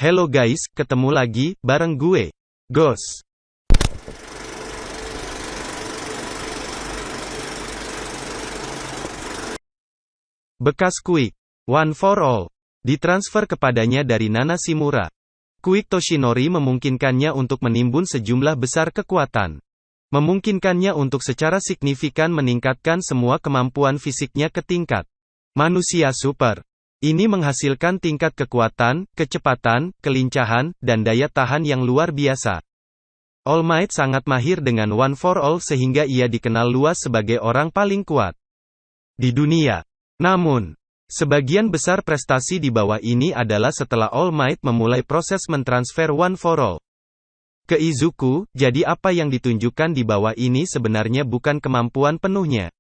Hello guys, ketemu lagi, bareng gue, Ghost. Bekas Quick, One for All, ditransfer kepadanya dari Nana Shimura. Quick Toshinori memungkinkannya untuk menimbun sejumlah besar kekuatan. Memungkinkannya untuk secara signifikan meningkatkan semua kemampuan fisiknya ke tingkat manusia super. Ini menghasilkan tingkat kekuatan, kecepatan, kelincahan, dan daya tahan yang luar biasa. All Might sangat mahir dengan One for All sehingga ia dikenal luas sebagai orang paling kuat di dunia. Namun, sebagian besar prestasi di bawah ini adalah setelah All Might memulai proses mentransfer One for All ke Izuku, jadi apa yang ditunjukkan di bawah ini sebenarnya bukan kemampuan penuhnya.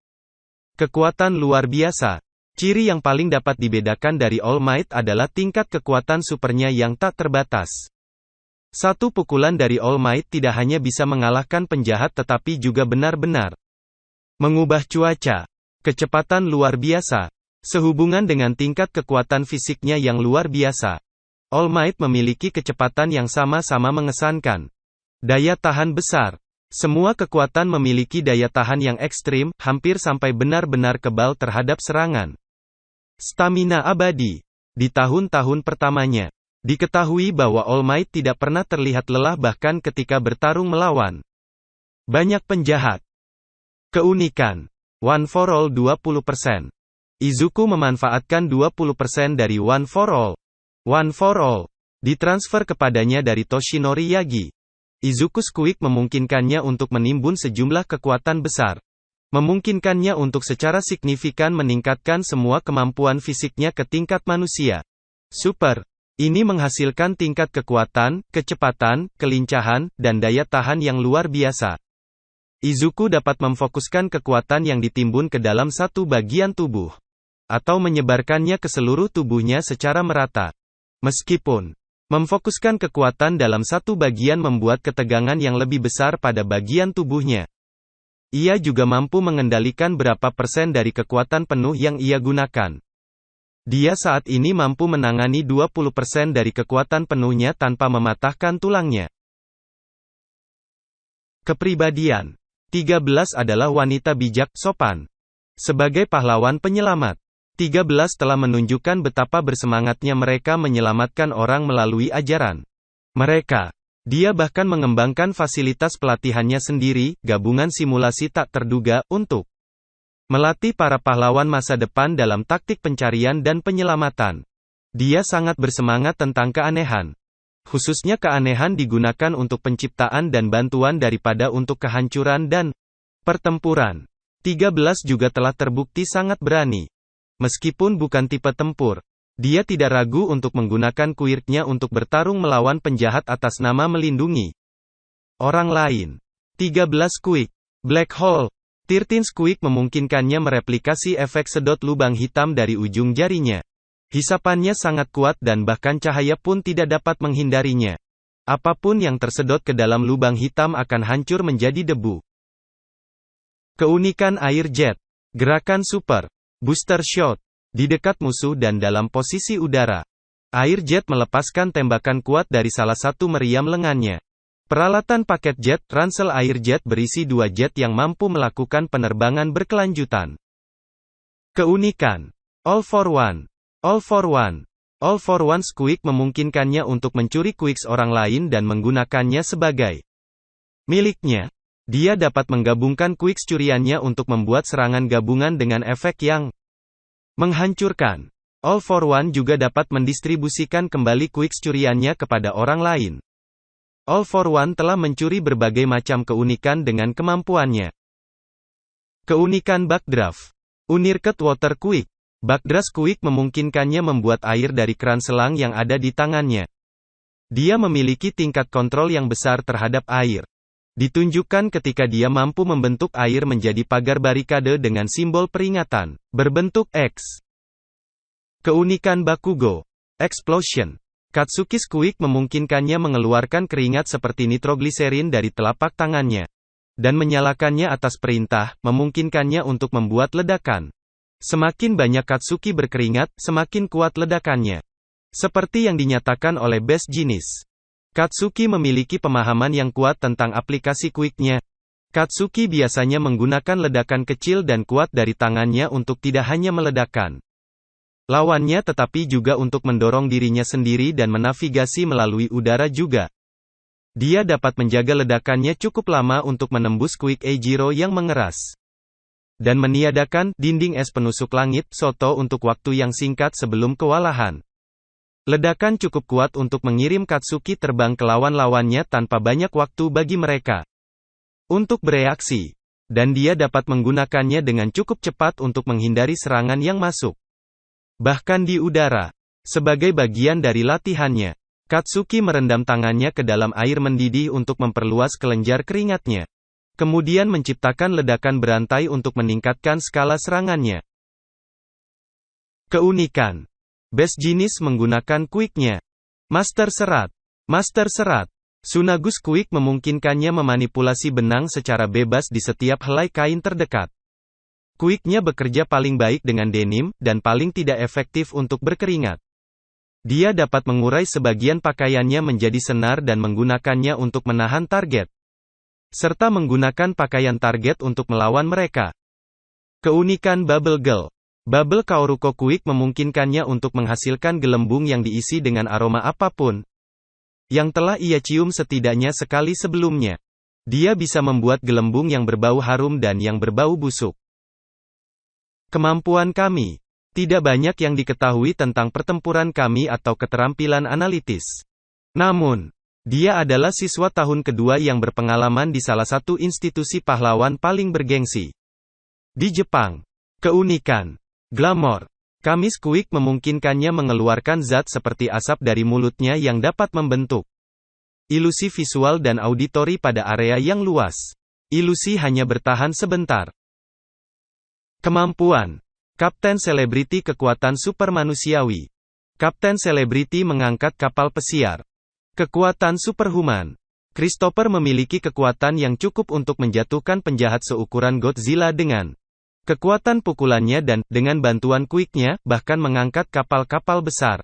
Kekuatan luar biasa. Ciri yang paling dapat dibedakan dari All Might adalah tingkat kekuatan supernya yang tak terbatas. Satu pukulan dari All Might tidak hanya bisa mengalahkan penjahat tetapi juga benar-benar mengubah cuaca. Kecepatan luar biasa. Sehubungan dengan tingkat kekuatan fisiknya yang luar biasa, All Might memiliki kecepatan yang sama-sama mengesankan. Daya tahan besar. Semua kekuatan memiliki daya tahan yang ekstrim, hampir sampai benar-benar kebal terhadap serangan. Stamina abadi. Di tahun-tahun pertamanya, diketahui bahwa All Might tidak pernah terlihat lelah bahkan ketika bertarung melawan banyak penjahat. Keunikan. One for All 20%. Izuku memanfaatkan 20% dari One for All. One for All ditransfer kepadanya dari Toshinori Yagi. Izuku's Quick memungkinkannya untuk menimbun sejumlah kekuatan besar. Memungkinkannya untuk secara signifikan meningkatkan semua kemampuan fisiknya ke tingkat manusia super. Ini menghasilkan tingkat kekuatan, kecepatan, kelincahan, dan daya tahan yang luar biasa. Izuku dapat memfokuskan kekuatan yang ditimbun ke dalam satu bagian tubuh, atau menyebarkannya ke seluruh tubuhnya secara merata. Meskipun memfokuskan kekuatan dalam satu bagian membuat ketegangan yang lebih besar pada bagian tubuhnya, ia juga mampu mengendalikan berapa persen dari kekuatan penuh yang ia gunakan. Dia saat ini mampu menangani 20% dari kekuatan penuhnya tanpa mematahkan tulangnya. Kepribadian. 13 adalah wanita bijak, sopan. Sebagai pahlawan penyelamat, 13 telah menunjukkan betapa bersemangatnya mereka menyelamatkan orang melalui ajaran mereka. Dia bahkan mengembangkan fasilitas pelatihannya sendiri, gabungan simulasi tak terduga, untuk melatih para pahlawan masa depan dalam taktik pencarian dan penyelamatan. Dia sangat bersemangat tentang keanehan. Khususnya keanehan digunakan untuk penciptaan dan bantuan daripada untuk kehancuran dan pertempuran. 13 juga telah terbukti sangat berani. Meskipun bukan tipe tempur, dia tidak ragu untuk menggunakan quirk-nya untuk bertarung melawan penjahat atas nama melindungi orang lain. 13 Quick. Black Hole. 13 Quick memungkinkannya mereplikasi efek sedot lubang hitam dari ujung jarinya. Hisapannya sangat kuat dan bahkan cahaya pun tidak dapat menghindarinya. Apapun yang tersedot ke dalam lubang hitam akan hancur menjadi debu. Keunikan Air Jet. Gerakan super. Booster Shot. Di dekat musuh dan dalam posisi udara, Air Jet melepaskan tembakan kuat dari salah satu meriam lengannya. Peralatan paket jet, ransel Air Jet berisi 2 jet yang mampu melakukan penerbangan berkelanjutan. Keunikan. All for One. All for One. All for One's Quick memungkinkannya untuk mencuri quicks orang lain dan menggunakannya sebagai miliknya. Dia dapat menggabungkan quicks curiannya untuk membuat serangan gabungan dengan efek yang menghancurkan. All for One juga dapat mendistribusikan kembali quicks curiannya kepada orang lain. All for One telah mencuri berbagai macam keunikan dengan kemampuannya. Keunikan Backdraft. Unirket Water Quick. Backdraft Quick memungkinkannya membuat air dari keran selang yang ada di tangannya. Dia memiliki tingkat kontrol yang besar terhadap air. Ditunjukkan ketika dia mampu membentuk air menjadi pagar barikade dengan simbol peringatan berbentuk X. Keunikan Bakugo. Explosion. Katsuki's Quick memungkinkannya mengeluarkan keringat seperti nitrogliserin dari telapak tangannya dan menyalakannya atas perintah, memungkinkannya untuk membuat ledakan. Semakin banyak Katsuki berkeringat, semakin kuat ledakannya. Seperti yang dinyatakan oleh Best Jenis, Katsuki memiliki pemahaman yang kuat tentang aplikasi Quick-nya. Katsuki biasanya menggunakan ledakan kecil dan kuat dari tangannya untuk tidak hanya meledakkan lawannya tetapi juga untuk mendorong dirinya sendiri dan menavigasi melalui udara juga. Dia dapat menjaga ledakannya cukup lama untuk menembus Quick A0 yang mengeras dan meniadakan dinding es penusuk langit Soto untuk waktu yang singkat sebelum kewalahan. Ledakan cukup kuat untuk mengirim Katsuki terbang ke lawan-lawannya tanpa banyak waktu bagi mereka untuk bereaksi, dan dia dapat menggunakannya dengan cukup cepat untuk menghindari serangan yang masuk, bahkan di udara. Sebagai bagian dari latihannya, Katsuki merendam tangannya ke dalam air mendidih untuk memperluas kelenjar keringatnya, kemudian menciptakan ledakan berantai untuk meningkatkan skala serangannya. Keunikan Best Jenis menggunakan Quick-nya. Master Serat. Tsunagus Quick memungkinkannya memanipulasi benang secara bebas di setiap helai kain terdekat. Quick-nya bekerja paling baik dengan denim, dan paling tidak efektif untuk berkeringat. Dia dapat mengurai sebagian pakaiannya menjadi senar dan menggunakannya untuk menahan target, serta menggunakan pakaian target untuk melawan mereka. Keunikan Bubble Girl. Bubble Kaoruko Quick memungkinkannya untuk menghasilkan gelembung yang diisi dengan aroma apapun yang telah ia cium setidaknya sekali sebelumnya. Dia bisa membuat gelembung yang berbau harum dan yang berbau busuk. Kemampuan kami. Tidak banyak yang diketahui tentang pertempuran kami atau keterampilan analitis. Namun, dia adalah siswa tahun kedua yang berpengalaman di salah satu institusi pahlawan paling bergengsi di Jepang. Keunikan Glamour. Kamis Quick memungkinkannya mengeluarkan zat seperti asap dari mulutnya yang dapat membentuk ilusi visual dan auditori pada area yang luas. Ilusi hanya bertahan sebentar. Kemampuan Kapten Selebriti kekuatan super manusiawi. Kapten Selebriti mengangkat kapal pesiar. Kekuatan superhuman. Christopher memiliki kekuatan yang cukup untuk menjatuhkan penjahat seukuran Godzilla dengan kekuatan pukulannya dan, dengan bantuan Quick-nya, bahkan mengangkat kapal-kapal besar.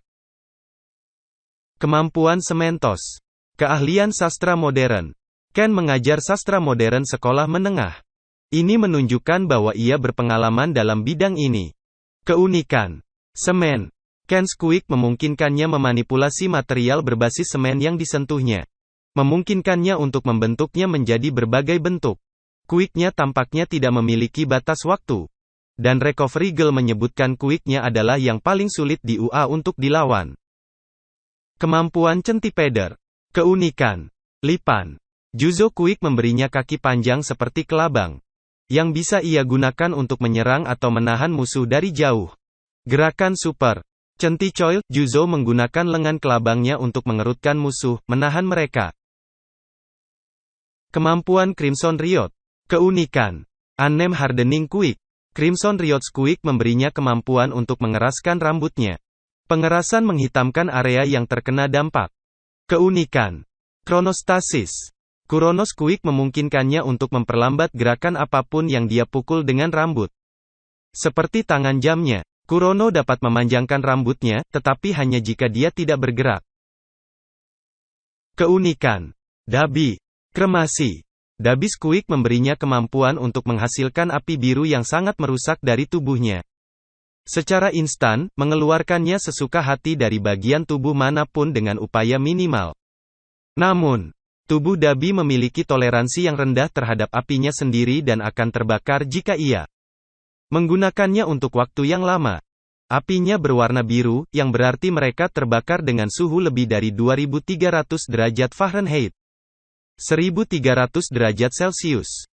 Kemampuan Sementos. Keahlian sastra modern. Ken mengajar sastra modern sekolah menengah. Ini menunjukkan bahwa ia berpengalaman dalam bidang ini. Keunikan semen. Ken's Quick memungkinkannya memanipulasi material berbasis semen yang disentuhnya, memungkinkannya untuk membentuknya menjadi berbagai bentuk. Quick-nya tampaknya tidak memiliki batas waktu, dan Recovery Girl menyebutkan Quick-nya adalah yang paling sulit di UA untuk dilawan. Kemampuan Centipeder. Keunikan lipan. Juzo Quick memberinya kaki panjang seperti kelabang, yang bisa ia gunakan untuk menyerang atau menahan musuh dari jauh. Gerakan Super Centicoil. Juzo menggunakan lengan kelabangnya untuk mengerutkan musuh, menahan mereka. Kemampuan Crimson Riot. Keunikan Unnamed Hardening Quick. Crimson Riot Quick memberinya kemampuan untuk mengeraskan rambutnya. Pengerasan menghitamkan area yang terkena dampak. Keunikan Chronostasis. Kuronos Quick memungkinkannya untuk memperlambat gerakan apapun yang dia pukul dengan rambut. Seperti tangan jamnya, Kurono dapat memanjangkan rambutnya, tetapi hanya jika dia tidak bergerak. Keunikan Dabi. Kremasi. Dabi Quick memberinya kemampuan untuk menghasilkan api biru yang sangat merusak dari tubuhnya. Secara instan, mengeluarkannya sesuka hati dari bagian tubuh manapun dengan upaya minimal. Namun, tubuh Dabi memiliki toleransi yang rendah terhadap apinya sendiri dan akan terbakar jika ia menggunakannya untuk waktu yang lama. Apinya berwarna biru, yang berarti mereka terbakar dengan suhu lebih dari 2300 derajat Fahrenheit. 1300 derajat Celcius.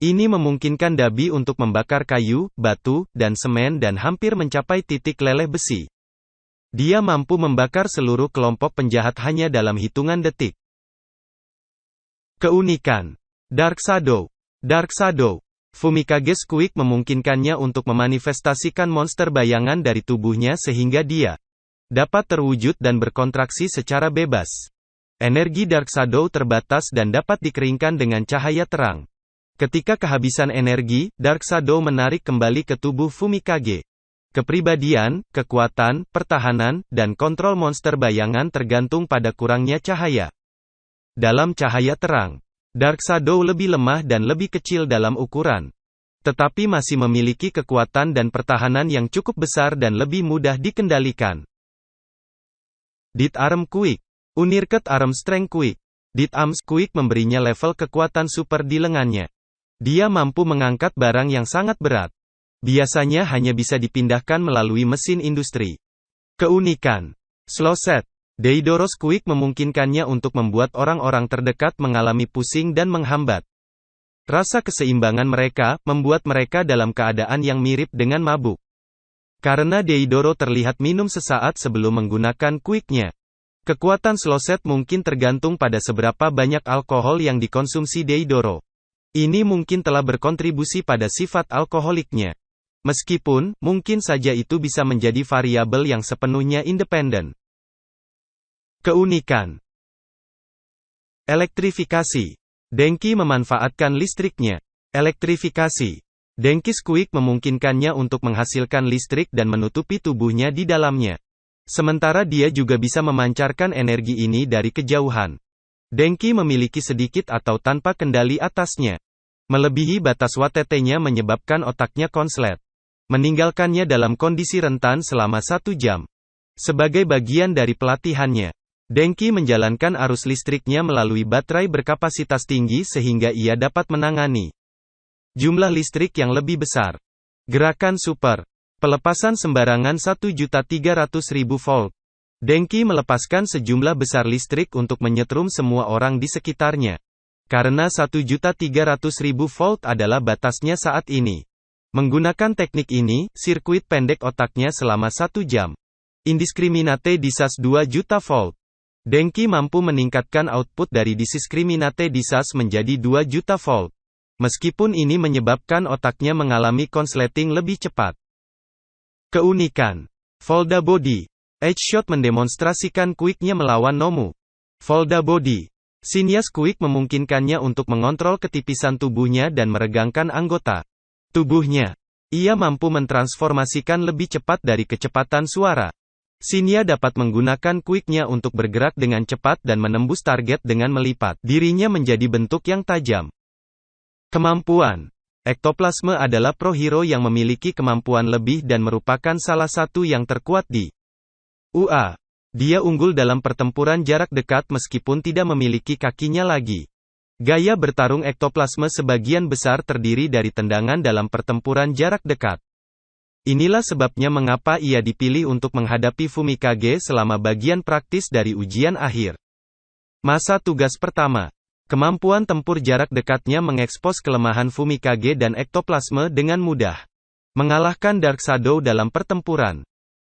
Ini memungkinkan Dabi untuk membakar kayu, batu, dan semen dan hampir mencapai titik leleh besi. Dia mampu membakar seluruh kelompok penjahat hanya dalam hitungan detik. Keunikan Dark Shadow. Fumikage Quick memungkinkannya untuk memanifestasikan monster bayangan dari tubuhnya sehingga dia dapat terwujud dan berkontraksi secara bebas. Energi Dark Shadow terbatas dan dapat dikeringkan dengan cahaya terang. Ketika kehabisan energi, Dark Shadow menarik kembali ke tubuh Fumikage. Kepribadian, kekuatan, pertahanan, dan kontrol monster bayangan tergantung pada kurangnya cahaya. Dalam cahaya terang, Dark Shadow lebih lemah dan lebih kecil dalam ukuran. Tetapi masih memiliki kekuatan dan pertahanan yang cukup besar dan lebih mudah dikendalikan. Disarm Quick. Unirked Arm Strength Quick. Disarm Quick memberinya level kekuatan super di lengannya. Dia mampu mengangkat barang yang sangat berat. Biasanya hanya bisa dipindahkan melalui mesin industri. Keunikan. Slow Set. Deidoros Quick memungkinkannya untuk membuat orang-orang terdekat mengalami pusing dan menghambat. Rasa keseimbangan mereka, membuat mereka dalam keadaan yang mirip dengan mabuk. Karena Deidoro terlihat minum sesaat sebelum menggunakan quick-nya. Kekuatan slow set mungkin tergantung pada seberapa banyak alkohol yang dikonsumsi Deidoro. Ini mungkin telah berkontribusi pada sifat alkoholiknya. Meskipun, mungkin saja itu bisa menjadi variabel yang sepenuhnya independen. Keunikan. Elektrifikasi. Denki memanfaatkan listriknya. Elektrifikasi. Denki Quick memungkinkannya untuk menghasilkan listrik dan menutupi tubuhnya di dalamnya. Sementara dia juga bisa memancarkan energi ini dari kejauhan. Denki memiliki sedikit atau tanpa kendali atasnya. Melebihi batas WTT-nya menyebabkan otaknya konslet. Meninggalkannya dalam kondisi rentan selama 1 jam. Sebagai bagian dari pelatihannya, Denki menjalankan arus listriknya melalui baterai berkapasitas tinggi sehingga ia dapat menangani jumlah listrik yang lebih besar. Gerakan super. Pelepasan sembarangan 1.300.000 volt. Denki melepaskan sejumlah besar listrik untuk menyetrum semua orang di sekitarnya. Karena 1.300.000 volt adalah batasnya saat ini. Menggunakan teknik ini, sirkuit pendek otaknya selama 1 jam. Indiscriminate Discharge 2 juta volt. Denki mampu meningkatkan output dari Indiscriminate Discharge menjadi 2 juta volt. Meskipun ini menyebabkan otaknya mengalami konsleting lebih cepat. Keunikan. Folda Body. H-Shot mendemonstrasikan quick-nya melawan Nomu. Folda Body. Sinias Quick memungkinkannya untuk mengontrol ketipisan tubuhnya dan meregangkan anggota tubuhnya. Ia mampu mentransformasikan lebih cepat dari kecepatan suara. Shinya dapat menggunakan quick-nya untuk bergerak dengan cepat dan menembus target dengan melipat dirinya menjadi bentuk yang tajam. Kemampuan. Ektoplasme adalah pro hero yang memiliki kemampuan lebih dan merupakan salah satu yang terkuat di UA. Dia unggul dalam pertempuran jarak dekat meskipun tidak memiliki kakinya lagi. Gaya bertarung ektoplasme sebagian besar terdiri dari tendangan dalam pertempuran jarak dekat. Inilah sebabnya mengapa ia dipilih untuk menghadapi Fumikage selama bagian praktis dari ujian akhir. Masa tugas pertama. Kemampuan tempur jarak dekatnya mengekspos kelemahan Fumikage dan ektoplasme dengan mudah. Mengalahkan Dark Shadow dalam pertempuran.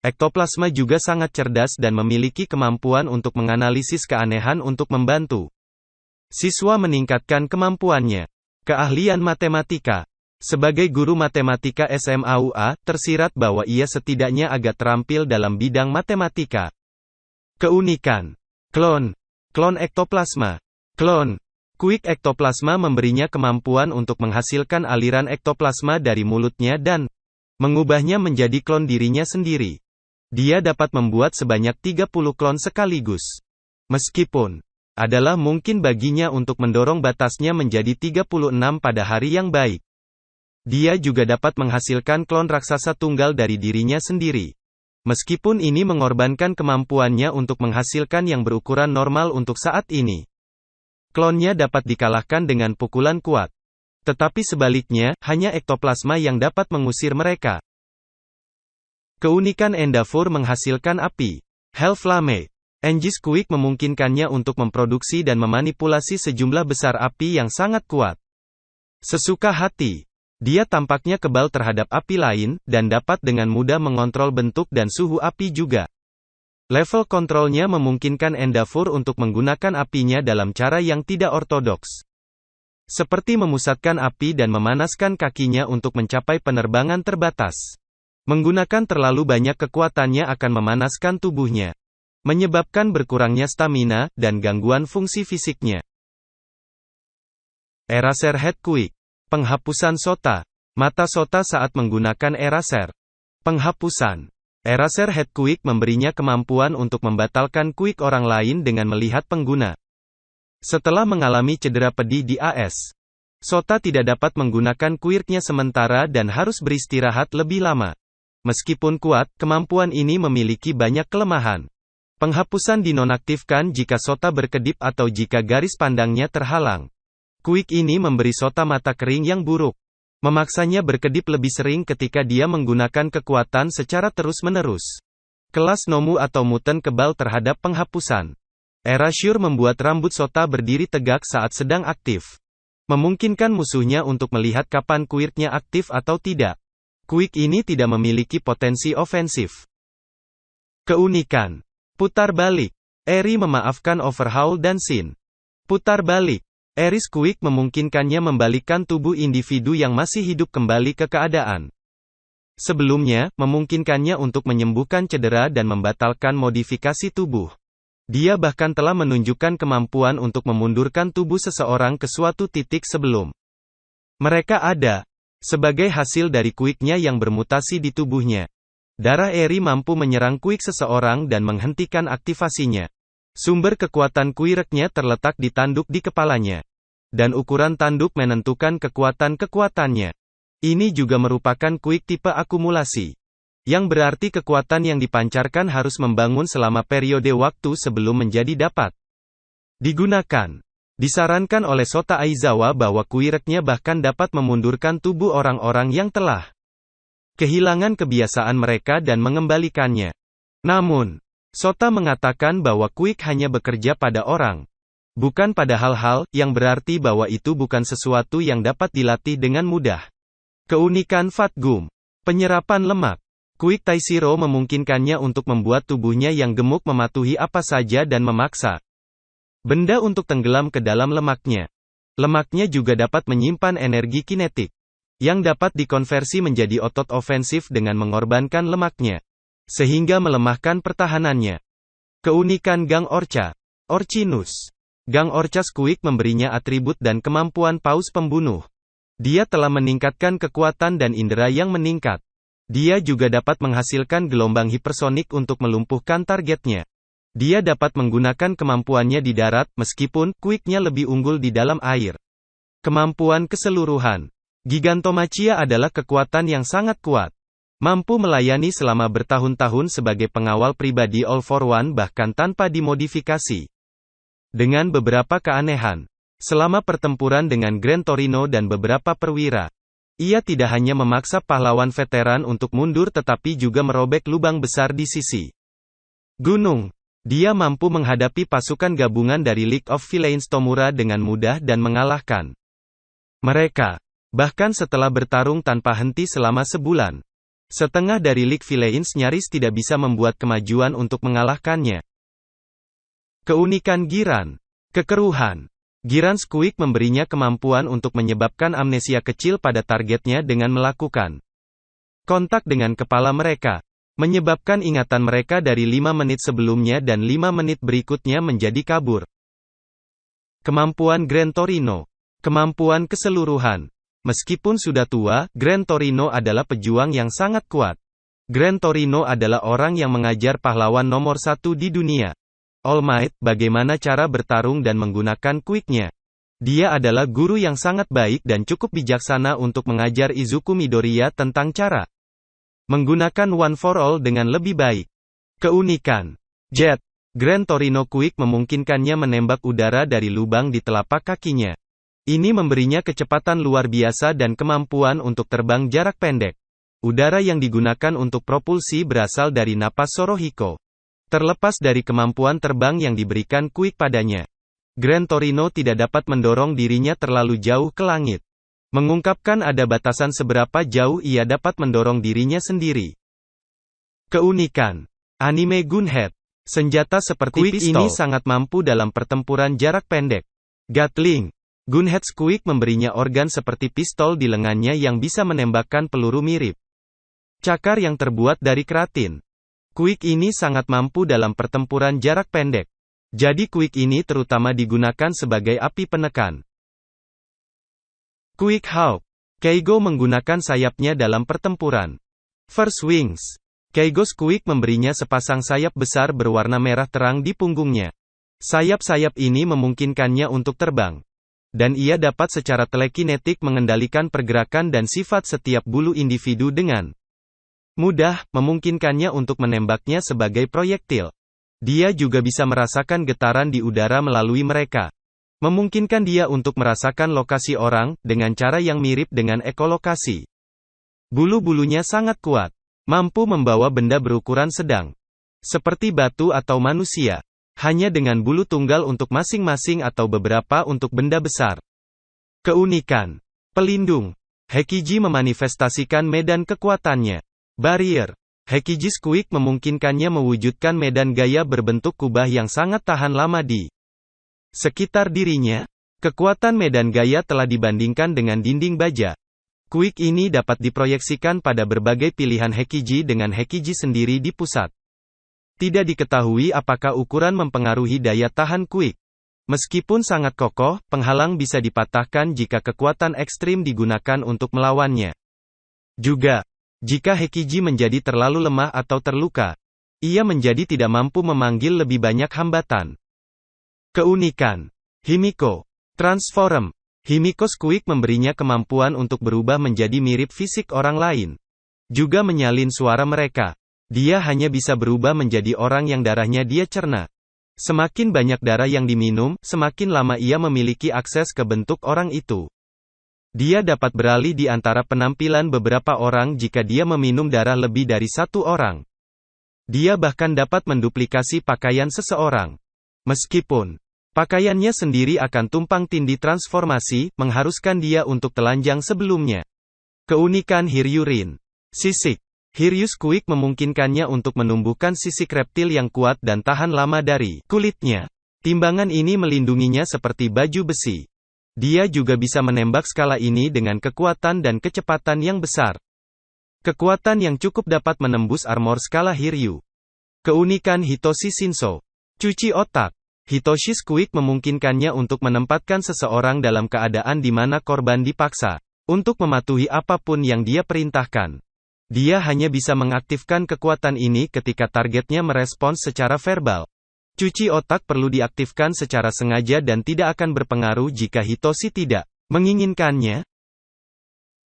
Ektoplasme juga sangat cerdas dan memiliki kemampuan untuk menganalisis keanehan untuk membantu siswa meningkatkan kemampuannya. Keahlian matematika. Sebagai guru matematika SMA UA, tersirat bahwa ia setidaknya agak terampil dalam bidang matematika. Keunikan. Klon. Klon ektoplasma. Klon. Quick ektoplasma memberinya kemampuan untuk menghasilkan aliran ektoplasma dari mulutnya dan mengubahnya menjadi klon dirinya sendiri. Dia dapat membuat sebanyak 30 klon sekaligus. Meskipun adalah mungkin baginya untuk mendorong batasnya menjadi 36 pada hari yang baik. Dia juga dapat menghasilkan klon raksasa tunggal dari dirinya sendiri. Meskipun ini mengorbankan kemampuannya untuk menghasilkan yang berukuran normal untuk saat ini. Klonnya dapat dikalahkan dengan pukulan kuat. Tetapi sebaliknya, hanya ektoplasma yang dapat mengusir mereka. Keunikan Endeavor menghasilkan api. Hellflame. Engis Quick memungkinkannya untuk memproduksi dan memanipulasi sejumlah besar api yang sangat kuat. Sesuka hati. Dia tampaknya kebal terhadap api lain, dan dapat dengan mudah mengontrol bentuk dan suhu api juga. Level kontrolnya memungkinkan Endeavor untuk menggunakan apinya dalam cara yang tidak ortodoks. Seperti memusatkan api dan memanaskan kakinya untuk mencapai penerbangan terbatas. Menggunakan terlalu banyak kekuatannya akan memanaskan tubuhnya. Menyebabkan berkurangnya stamina, dan gangguan fungsi fisiknya. Eraser Head Quick. Penghapusan Sota. Mata Sota saat menggunakan eraser Penghapusan. Eraserhead Quick memberinya kemampuan untuk membatalkan quick orang lain dengan melihat pengguna. Setelah mengalami cedera pedih di AS, Sota tidak dapat menggunakan quicknya sementara dan harus beristirahat lebih lama. Meskipun kuat, kemampuan ini memiliki banyak kelemahan. Penghapusan dinonaktifkan jika Sota berkedip atau jika garis pandangnya terhalang. Quick ini memberi Sota mata kering yang buruk. Memaksanya berkedip lebih sering ketika dia menggunakan kekuatan secara terus-menerus. Kelas Nomu atau Muten kebal terhadap penghapusan. Erasure membuat rambut Sota berdiri tegak saat sedang aktif. Memungkinkan musuhnya untuk melihat kapan quicknya aktif atau tidak. Quick ini tidak memiliki potensi ofensif. Keunikan. Putar balik. Eri memaafkan Overhaul dan Sin. Putar balik. Eris Quick memungkinkannya membalikkan tubuh individu yang masih hidup kembali ke keadaan. Sebelumnya, memungkinkannya untuk menyembuhkan cedera dan membatalkan modifikasi tubuh. Dia bahkan telah menunjukkan kemampuan untuk memundurkan tubuh seseorang ke suatu titik sebelum mereka ada. Sebagai hasil dari Quick-nya yang bermutasi di tubuhnya, darah Eri mampu menyerang Quick seseorang dan menghentikan aktivasinya. Sumber kekuatan Quick-nya terletak di tanduk di kepalanya. Dan ukuran tanduk menentukan kekuatan-kekuatannya. Ini juga merupakan Quick tipe akumulasi. Yang berarti kekuatan yang dipancarkan harus membangun selama periode waktu sebelum menjadi dapat digunakan. Disarankan oleh Sota Aizawa bahwa Quick-nya bahkan dapat memundurkan tubuh orang-orang yang telah kehilangan kebiasaan mereka dan mengembalikannya. Namun, Sota mengatakan bahwa Quick hanya bekerja pada orang, bukan pada hal-hal, yang berarti bahwa itu bukan sesuatu yang dapat dilatih dengan mudah. Keunikan Fat Gum. Penyerapan lemak. Quick Taishiro memungkinkannya untuk membuat tubuhnya yang gemuk mematuhi apa saja dan memaksa benda untuk tenggelam ke dalam lemaknya. Lemaknya juga dapat menyimpan energi kinetik, yang dapat dikonversi menjadi otot ofensif dengan mengorbankan lemaknya, sehingga melemahkan pertahanannya. Keunikan Gang Orca. Orcinus. Gang Orcas Quick memberinya atribut dan kemampuan paus pembunuh. Dia telah meningkatkan kekuatan dan indera yang meningkat. Dia juga dapat menghasilkan gelombang hipersonik untuk melumpuhkan targetnya. Dia dapat menggunakan kemampuannya di darat, meskipun Quick-nya lebih unggul di dalam air. Kemampuan keseluruhan. Gigantomachia adalah kekuatan yang sangat kuat. Mampu melayani selama bertahun-tahun sebagai pengawal pribadi All for One bahkan tanpa dimodifikasi. Dengan beberapa keanehan. Selama pertempuran dengan Grand Torino dan beberapa perwira, ia tidak hanya memaksa pahlawan veteran untuk mundur tetapi juga merobek lubang besar di sisi gunung. Dia mampu menghadapi pasukan gabungan dari League of Villains Tomura dengan mudah dan mengalahkan mereka. Bahkan setelah bertarung tanpa henti selama sebulan, setengah dari League Villains nyaris tidak bisa membuat kemajuan untuk mengalahkannya. Keunikan Giran. Kekeruhan. Giran Quick memberinya kemampuan untuk menyebabkan amnesia kecil pada targetnya dengan melakukan kontak dengan kepala mereka, menyebabkan ingatan mereka dari 5 menit sebelumnya dan 5 menit berikutnya menjadi kabur. Kemampuan Grand Torino. Kemampuan keseluruhan. Meskipun sudah tua, Grand Torino adalah pejuang yang sangat kuat. Grand Torino adalah orang yang mengajar pahlawan nomor 1 di dunia, All Might, bagaimana cara bertarung dan menggunakan Quick-nya. Dia adalah guru yang sangat baik dan cukup bijaksana untuk mengajar Izuku Midoriya tentang cara menggunakan One for All dengan lebih baik. Keunikan. Jet. Grand Torino Quick memungkinkannya menembak udara dari lubang di telapak kakinya. Ini memberinya kecepatan luar biasa dan kemampuan untuk terbang jarak pendek. Udara yang digunakan untuk propulsi berasal dari napas Sorohiko. Terlepas dari kemampuan terbang yang diberikan Quick padanya, Grand Torino tidak dapat mendorong dirinya terlalu jauh ke langit. Mengungkapkan ada batasan seberapa jauh ia dapat mendorong dirinya sendiri. Keunikan. Anime Gunhead. Senjata seperti Quick pistol ini sangat mampu dalam pertempuran jarak pendek. Gatling. Gunhead Quick memberinya organ seperti pistol di lengannya yang bisa menembakkan peluru mirip cakar yang terbuat dari keratin. Quick ini sangat mampu dalam pertempuran jarak pendek. Jadi Quick ini terutama digunakan sebagai api penekan. Quick Hawk. Keigo menggunakan sayapnya dalam pertempuran. First Wings. Keigo Squeak memberinya sepasang sayap besar berwarna merah terang di punggungnya. Sayap-sayap ini memungkinkannya untuk terbang. Dan ia dapat secara telekinetik mengendalikan pergerakan dan sifat setiap bulu individu dengan mudah, memungkinkannya untuk menembaknya sebagai proyektil. Dia juga bisa merasakan getaran di udara melalui mereka. Memungkinkan dia untuk merasakan lokasi orang, dengan cara yang mirip dengan ekolokasi. Bulu-bulunya sangat kuat. Mampu membawa benda berukuran sedang. Seperti batu atau manusia. Hanya dengan bulu tunggal untuk masing-masing atau beberapa untuk benda besar. Keunikan. Pelindung. Hekiji memanifestasikan medan kekuatannya. Barrier. Hekiji Squeak memungkinkannya mewujudkan medan gaya berbentuk kubah yang sangat tahan lama di sekitar dirinya. Kekuatan medan gaya telah dibandingkan dengan dinding baja. Squeak ini dapat diproyeksikan pada berbagai pilihan Hekiji dengan Hekiji sendiri di pusat. Tidak diketahui apakah ukuran mempengaruhi daya tahan Squeak. Meskipun sangat kokoh, penghalang bisa dipatahkan jika kekuatan ekstrim digunakan untuk melawannya. Juga, jika Hekiji menjadi terlalu lemah atau terluka, ia menjadi tidak mampu memanggil lebih banyak hambatan. Keunikan. Himiko. Transform. Himiko Squeak memberinya kemampuan untuk berubah menjadi mirip fisik orang lain. Juga menyalin suara mereka. Dia hanya bisa berubah menjadi orang yang darahnya dia cerna. Semakin banyak darah yang diminum, semakin lama ia memiliki akses ke bentuk orang itu. Dia dapat beralih di antara penampilan beberapa orang jika dia meminum darah lebih dari satu orang. Dia bahkan dapat menduplikasi pakaian seseorang. Meskipun pakaiannya sendiri akan tumpang tindih transformasi, mengharuskan dia untuk telanjang sebelumnya. Keunikan Hiryurin. Sisik. Hiryu Squeak memungkinkannya untuk menumbuhkan sisik reptil yang kuat dan tahan lama dari kulitnya. Timbangan ini melindunginya seperti baju besi. Dia juga bisa menembak skala ini dengan kekuatan dan kecepatan yang besar. Kekuatan yang cukup dapat menembus armor skala Hiryu. Keunikan Hitoshi Shinso. Cuci otak. Hitoshi Squeak memungkinkannya untuk menempatkan seseorang dalam keadaan di mana korban dipaksa untuk mematuhi apapun yang dia perintahkan. Dia hanya bisa mengaktifkan kekuatan ini ketika targetnya merespons secara verbal. Cuci otak perlu diaktifkan secara sengaja dan tidak akan berpengaruh jika Hitoshi tidak menginginkannya.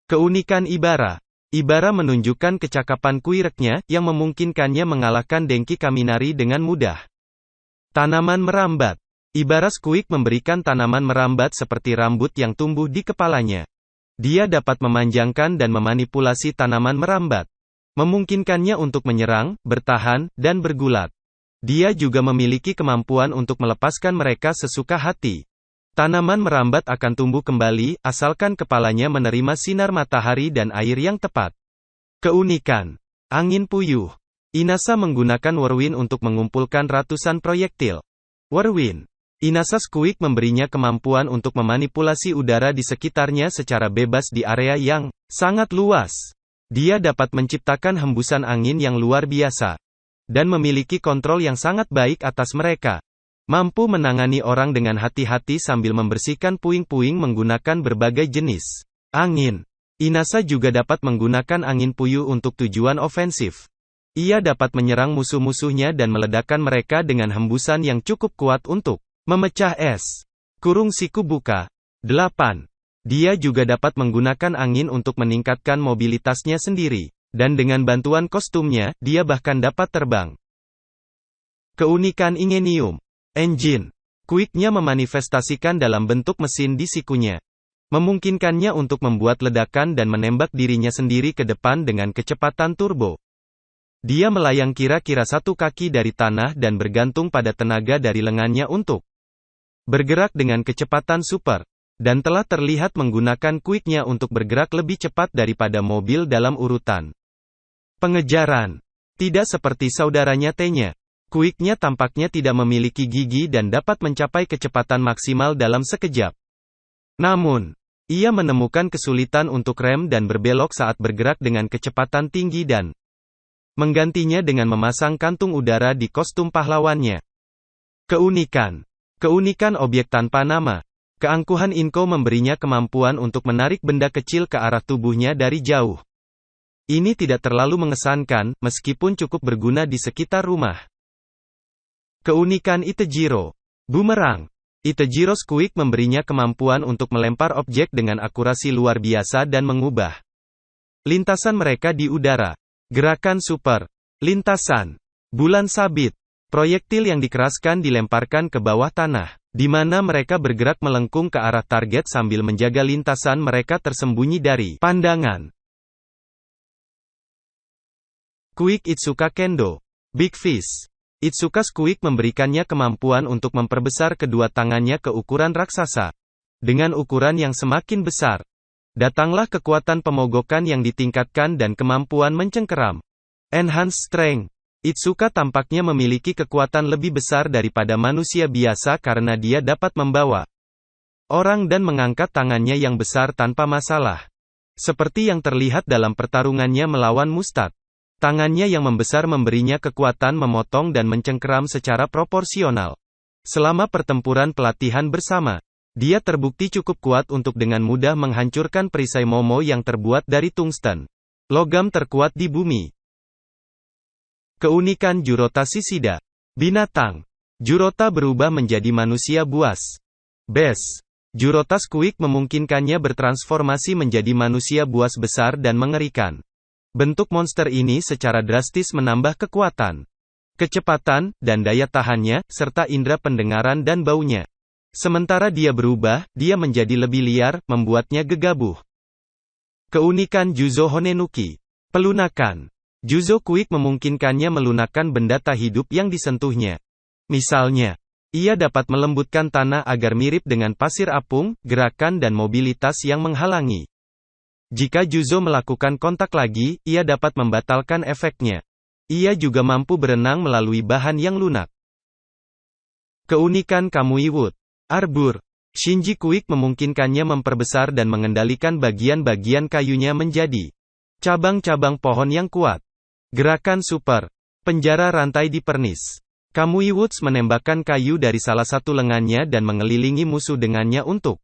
Keunikan Ibara. Ibara menunjukkan kecakapan kuireknya, yang memungkinkannya mengalahkan Denki Kaminari dengan mudah. Tanaman merambat. Ibara Squeak memberikan tanaman merambat seperti rambut yang tumbuh di kepalanya. Dia dapat memanjangkan dan memanipulasi tanaman merambat. Memungkinkannya untuk menyerang, bertahan, dan bergulat. Dia juga memiliki kemampuan untuk melepaskan mereka sesuka hati. Tanaman merambat akan tumbuh kembali, asalkan kepalanya menerima sinar matahari dan air yang tepat. Keunikan. Angin puyuh. Inasa menggunakan Whirlwind untuk mengumpulkan ratusan proyektil. Whirlwind. Inasa Squeak memberinya kemampuan untuk memanipulasi udara di sekitarnya secara bebas di area yang sangat luas. Dia dapat menciptakan hembusan angin yang luar biasa. Dan memiliki kontrol yang sangat baik atas mereka. Mampu menangani orang dengan hati-hati sambil membersihkan puing-puing menggunakan berbagai jenis angin. Inasa juga dapat menggunakan angin puyuh untuk tujuan ofensif. Ia dapat menyerang musuh-musuhnya dan meledakkan mereka dengan hembusan yang cukup kuat untuk memecah es. Kurung siku buka. 8. Dia juga dapat menggunakan angin untuk meningkatkan mobilitasnya sendiri. Dan dengan bantuan kostumnya, dia bahkan dapat terbang. Keunikan Ingenium. Engine. Squeak-nya memanifestasikan dalam bentuk mesin di sikunya. Memungkinkannya untuk membuat ledakan dan menembak dirinya sendiri ke depan dengan kecepatan turbo. Dia melayang kira-kira 1 kaki dari tanah dan bergantung pada tenaga dari lengannya untuk bergerak dengan kecepatan super, dan telah terlihat menggunakan Squeak-nya untuk bergerak lebih cepat daripada mobil dalam urutan pengejaran. Tidak seperti saudaranya T-nya. Squeak-nya tampaknya tidak memiliki gigi dan dapat mencapai kecepatan maksimal dalam sekejap. Namun, ia menemukan kesulitan untuk rem dan berbelok saat bergerak dengan kecepatan tinggi dan menggantinya dengan memasang kantung udara di kostum pahlawannya. Keunikan. Keunikan objek tanpa nama. Keangkuhan Inko memberinya kemampuan untuk menarik benda kecil ke arah tubuhnya dari jauh. Ini tidak terlalu mengesankan, meskipun cukup berguna di sekitar rumah. Keunikan Itajiro. Bumerang. Itajiro Squeak memberinya kemampuan untuk melempar objek dengan akurasi luar biasa dan mengubah lintasan mereka di udara. Gerakan super. Lintasan. Bulan sabit. Proyektil yang dikeraskan dilemparkan ke bawah tanah, di mana mereka bergerak melengkung ke arah target sambil menjaga lintasan mereka tersembunyi dari pandangan. Quick Itsuka Kendo. Big Fish. Itsuka Squeak memberikannya kemampuan untuk memperbesar kedua tangannya ke ukuran raksasa. Dengan ukuran yang semakin besar, datanglah kekuatan pemogokan yang ditingkatkan dan kemampuan mencengkeram. Enhanced Strength. Itsuka tampaknya memiliki kekuatan lebih besar daripada manusia biasa karena dia dapat membawa orang dan mengangkat tangannya yang besar tanpa masalah. Seperti yang terlihat dalam pertarungannya melawan Mustad. Tangannya yang membesar memberinya kekuatan memotong dan mencengkeram secara proporsional. Selama pertempuran pelatihan bersama, dia terbukti cukup kuat untuk dengan mudah menghancurkan perisai Momo yang terbuat dari tungsten, logam terkuat di bumi. Keunikan Jurota Shishida. Binatang. Jurota berubah menjadi manusia buas. Bes. Jurota Squeak memungkinkannya bertransformasi menjadi manusia buas besar dan mengerikan. Bentuk monster ini secara drastis menambah kekuatan, kecepatan, dan daya tahannya, serta indera pendengaran dan baunya. Sementara dia berubah, dia menjadi lebih liar, membuatnya gegabah. Keunikan Juzo Honenuki. Pelunakan. Juzo Quick memungkinkannya melunakkan benda tak hidup yang disentuhnya. Misalnya, ia dapat melembutkan tanah agar mirip dengan pasir apung, gerakan dan mobilitas yang menghalangi. Jika Juzo melakukan kontak lagi, ia dapat membatalkan efeknya. Ia juga mampu berenang melalui bahan yang lunak. Keunikan Kamui Wood. Arbur. Shinji Quick memungkinkannya memperbesar dan mengendalikan bagian-bagian kayunya menjadi cabang-cabang pohon yang kuat. Gerakan super. Penjara rantai di pernis. Kamui Woods menembakkan kayu dari salah satu lengannya dan mengelilingi musuh dengannya untuk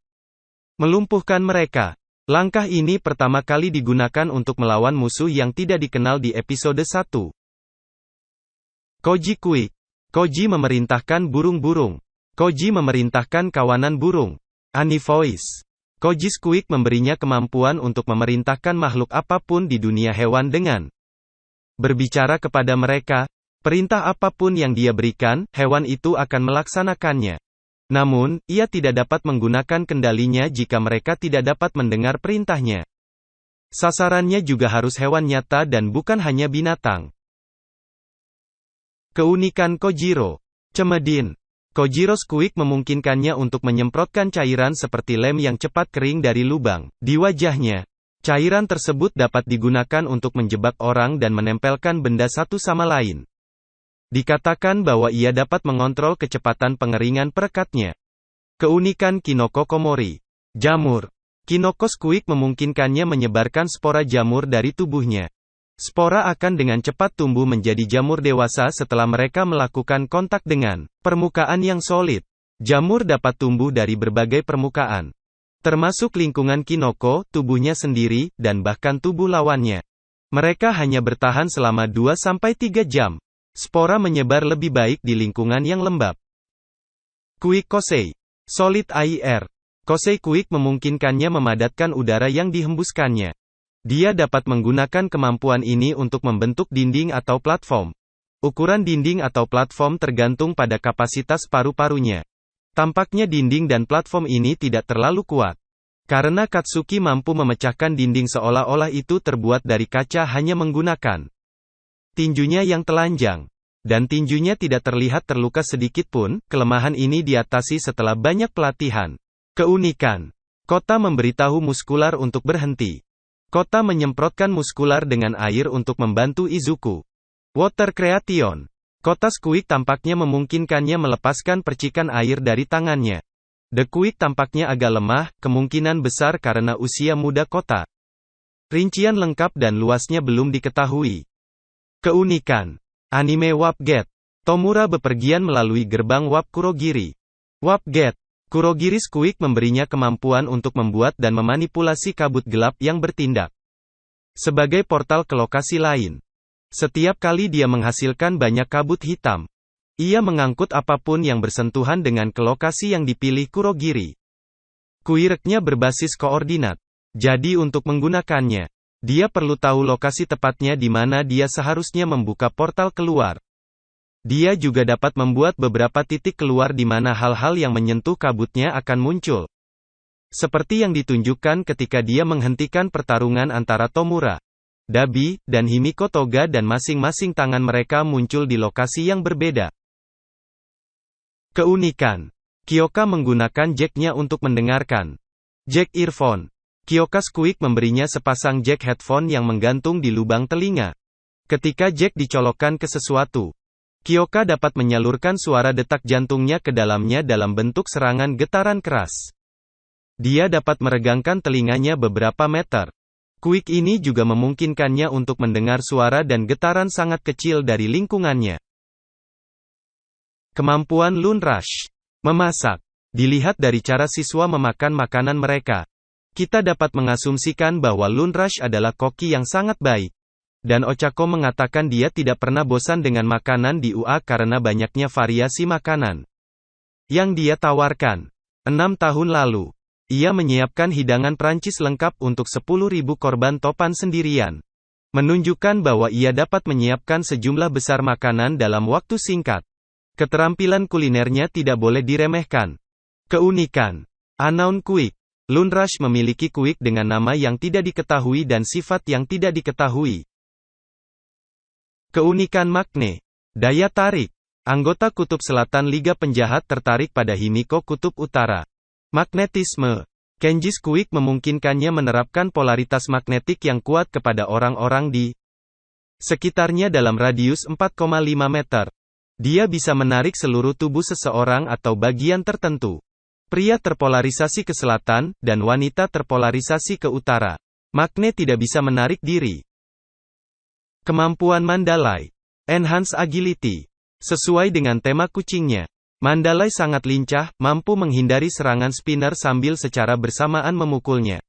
melumpuhkan mereka. Langkah ini pertama kali digunakan untuk melawan musuh yang tidak dikenal di episode 1. Koji Quick. Koji memerintahkan burung-burung. Koji memerintahkan kawanan burung. Ani Voice. Koji Squeak memberinya kemampuan untuk memerintahkan makhluk apapun di dunia hewan dengan berbicara kepada mereka. Perintah apapun yang dia berikan, hewan itu akan melaksanakannya. Namun, ia tidak dapat menggunakan kendalinya jika mereka tidak dapat mendengar perintahnya. Sasarannya juga harus hewan nyata dan bukan hanya binatang. Keunikan Kojiro. Cemedin. Kojiro Squeak memungkinkannya untuk menyemprotkan cairan seperti lem yang cepat kering dari lubang di wajahnya. Cairan tersebut dapat digunakan untuk menjebak orang dan menempelkan benda satu sama lain. Dikatakan bahwa ia dapat mengontrol kecepatan pengeringan perekatnya. Keunikan Kinoko Komori. Jamur. Kinoko Squeak memungkinkannya menyebarkan spora jamur dari tubuhnya. Spora akan dengan cepat tumbuh menjadi jamur dewasa setelah mereka melakukan kontak dengan permukaan yang solid. Jamur dapat tumbuh dari berbagai permukaan, termasuk lingkungan Kinoko, tubuhnya sendiri, dan bahkan tubuh lawannya. Mereka hanya bertahan selama 2-3 jam. Spora menyebar lebih baik di lingkungan yang lembab. Quick Kosei. Solid Air. Kosei Quick memungkinkannya memadatkan udara yang dihembuskannya. Dia dapat menggunakan kemampuan ini untuk membentuk dinding atau platform. Ukuran dinding atau platform tergantung pada kapasitas paru-parunya. Tampaknya dinding dan platform ini tidak terlalu kuat. Karena Katsuki mampu memecahkan dinding seolah-olah itu terbuat dari kaca hanya menggunakan tinjunya yang telanjang. Dan tinjunya tidak terlihat terluka sedikit pun, kelemahan ini diatasi setelah banyak pelatihan. Keunikan. Kota memberitahu muskular untuk berhenti. Kota menyemprotkan muskular dengan air untuk membantu Izuku. Water Creation. Kota Squeak tampaknya memungkinkannya melepaskan percikan air dari tangannya. The Quick tampaknya agak lemah, kemungkinan besar karena usia muda Kota. Rincian lengkap dan luasnya belum diketahui. Keunikan. Anime Warp Gate. Tomura bepergian melalui gerbang Warp Kurogiri. Warp Gate. Kurogiri Squeak memberinya kemampuan untuk membuat dan memanipulasi kabut gelap yang bertindak. sebagai portal ke lokasi lain. Setiap kali dia menghasilkan banyak kabut hitam, ia mengangkut apapun yang bersentuhan dengan ke lokasi yang dipilih Kurogiri. Kuirek-nya berbasis koordinat. Jadi untuk menggunakannya, dia perlu tahu lokasi tepatnya di mana dia seharusnya membuka portal keluar. Dia juga dapat membuat beberapa titik keluar di mana hal-hal yang menyentuh kabutnya akan muncul. Seperti yang ditunjukkan ketika dia menghentikan pertarungan antara Tomura, Dabi, dan Himiko Toga dan masing-masing tangan mereka muncul di lokasi yang berbeda. Keunikan. Kyoka menggunakan jack-nya untuk mendengarkan. Jack earphone. Kyoka Squeak memberinya sepasang jack headphone yang menggantung di lubang telinga. Ketika jack dicolokkan ke sesuatu, Kyoka dapat menyalurkan suara detak jantungnya ke dalamnya dalam bentuk serangan getaran keras. Dia dapat meregangkan telinganya beberapa meter. Quick ini juga memungkinkannya untuk mendengar suara dan getaran sangat kecil dari lingkungannya. Kemampuan Lune Rush. Memasak. Dilihat dari cara siswa memakan makanan mereka, kita dapat mengasumsikan bahwa Lune Rush adalah koki yang sangat baik. Dan Ochako mengatakan dia tidak pernah bosan dengan makanan di UA karena banyaknya variasi makanan yang dia tawarkan. 6 tahun lalu, ia menyiapkan hidangan Prancis lengkap untuk 10.000 korban topan sendirian. Menunjukkan bahwa ia dapat menyiapkan sejumlah besar makanan dalam waktu singkat. Keterampilan kulinernya tidak boleh diremehkan. Keunikan. Unknown Quick. Lune Rush memiliki Quick dengan nama yang tidak diketahui dan sifat yang tidak diketahui. Keunikan Magne. Daya tarik. Anggota Kutub Selatan Liga Penjahat tertarik pada Himiko Kutub Utara. Magnetisme. Kenji's Quick memungkinkannya menerapkan polaritas magnetik yang kuat kepada orang-orang di sekitarnya dalam radius 4,5 meter. Dia bisa menarik seluruh tubuh seseorang atau bagian tertentu. Pria terpolarisasi ke selatan, dan wanita terpolarisasi ke utara. Magne tidak bisa menarik diri. Kemampuan Mandalay. Enhance Agility. Sesuai dengan tema kucingnya, Mandalay sangat lincah, mampu menghindari serangan spinner sambil secara bersamaan memukulnya.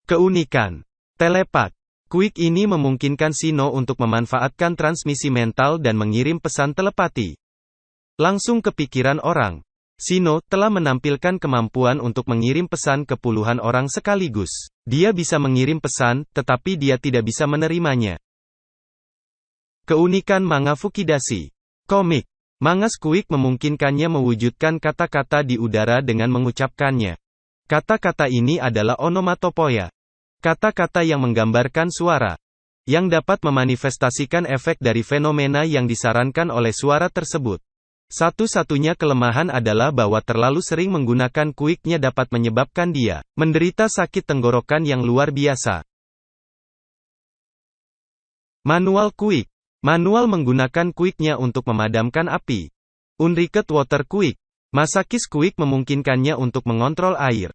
Keunikan. Telepat. Quick ini memungkinkan Shino untuk memanfaatkan transmisi mental dan mengirim pesan telepati langsung ke pikiran orang. Shino telah menampilkan kemampuan untuk mengirim pesan ke puluhan orang sekaligus. Dia bisa mengirim pesan, tetapi dia tidak bisa menerimanya. Keunikan manga Fukidashi. Komik. Manga Squeak memungkinkannya mewujudkan kata-kata di udara dengan mengucapkannya. Kata-kata ini adalah onomatopoeia. Kata-kata yang menggambarkan suara, yang dapat memanifestasikan efek dari fenomena yang disarankan oleh suara tersebut. Satu-satunya kelemahan adalah bahwa terlalu sering menggunakan Quick-nya dapat menyebabkan dia menderita sakit tenggorokan yang luar biasa. Manual Quick. Manual menggunakan Quick-nya untuk memadamkan api. Unriket Water Quick. Masakis Quick memungkinkannya untuk mengontrol air.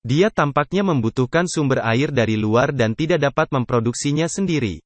Dia tampaknya membutuhkan sumber air dari luar dan tidak dapat memproduksinya sendiri.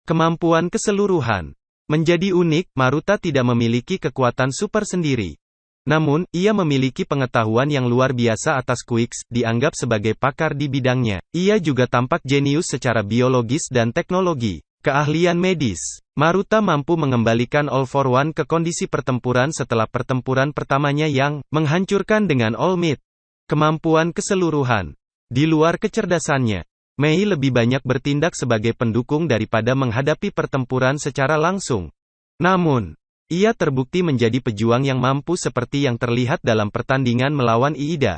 Kemampuan keseluruhan. Menjadi unik, Maruta tidak memiliki kekuatan super sendiri. Namun, ia memiliki pengetahuan yang luar biasa atas Quicks, dianggap sebagai pakar di bidangnya. Ia juga tampak jenius secara biologis dan teknologi. Keahlian medis. Maruta mampu mengembalikan All for One ke kondisi pertempuran setelah pertempuran pertamanya yang menghancurkan dengan All Might. Kemampuan keseluruhan. Di luar kecerdasannya, Mei lebih banyak bertindak sebagai pendukung daripada menghadapi pertempuran secara langsung. Namun, ia terbukti menjadi pejuang yang mampu seperti yang terlihat dalam pertandingan melawan Iida,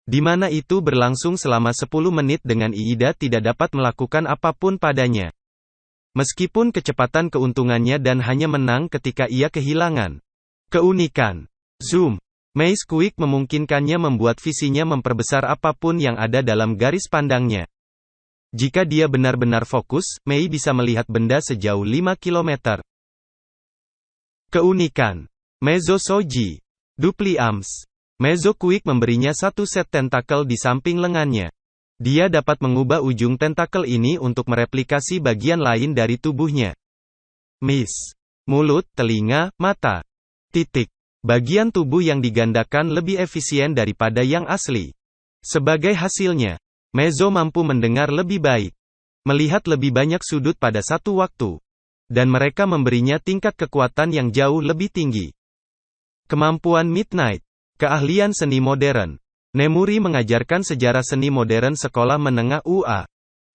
di mana itu berlangsung selama 10 menit dengan Iida tidak dapat melakukan apapun padanya. Meskipun kecepatan keuntungannya dan hanya menang ketika ia kehilangan. Keunikan. Zoom. Mei Squeak memungkinkannya membuat visinya memperbesar apapun yang ada dalam garis pandangnya. Jika dia benar-benar fokus, Mei bisa melihat benda sejauh 5 km. Keunikan. Mezzo Soji. Dupli Arms. Mezzo Quick memberinya satu set tentakel di samping lengannya. Dia dapat mengubah ujung tentakel ini untuk mereplikasi bagian lain dari tubuhnya. Miss. Mulut, telinga, mata. Titik. Bagian tubuh yang digandakan lebih efisien daripada yang asli. Sebagai hasilnya, Mezzo mampu mendengar lebih baik, melihat lebih banyak sudut pada satu waktu, dan mereka memberinya tingkat kekuatan yang jauh lebih tinggi. Kemampuan Midnight. Keahlian seni modern. Nemuri mengajarkan sejarah seni modern sekolah menengah UA.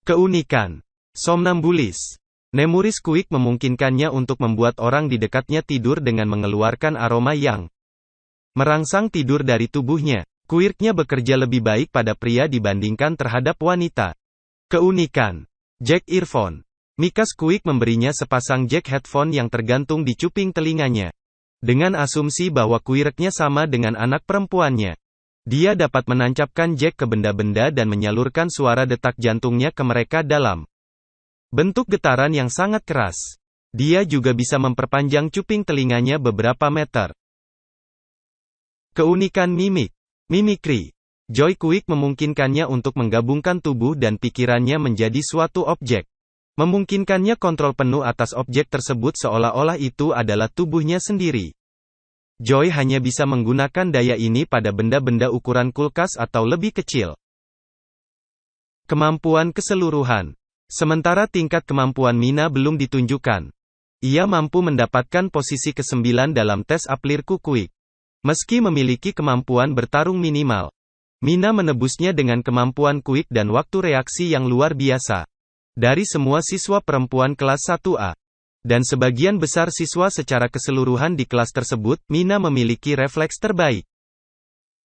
Keunikan. Somnambulis. Nemuri Squeak memungkinkannya untuk membuat orang di dekatnya tidur dengan mengeluarkan aroma yang merangsang tidur dari tubuhnya. Quirknya bekerja lebih baik pada pria dibandingkan terhadap wanita. Keunikan. Jack Earphone. Mika Squeak memberinya sepasang jack headphone yang tergantung di cuping telinganya. Dengan asumsi bahwa Quirknya sama dengan anak perempuannya. Dia dapat menancapkan jack ke benda-benda dan menyalurkan suara detak jantungnya ke mereka dalam bentuk getaran yang sangat keras. Dia juga bisa memperpanjang cuping telinganya beberapa meter. Keunikan mimik. Mimikri. Joy Quick memungkinkannya untuk menggabungkan tubuh dan pikirannya menjadi suatu objek. Memungkinkannya kontrol penuh atas objek tersebut seolah-olah itu adalah tubuhnya sendiri. Joy hanya bisa menggunakan daya ini pada benda-benda ukuran kulkas atau lebih kecil. Kemampuan keseluruhan. Sementara tingkat kemampuan Mina belum ditunjukkan. Ia mampu mendapatkan posisi ke-9 dalam tes Aplirku Quick. Meski memiliki kemampuan bertarung minimal, Mina menebusnya dengan kemampuan Quick dan waktu reaksi yang luar biasa. Dari semua siswa perempuan kelas 1A, dan sebagian besar siswa secara keseluruhan di kelas tersebut, Mina memiliki refleks terbaik.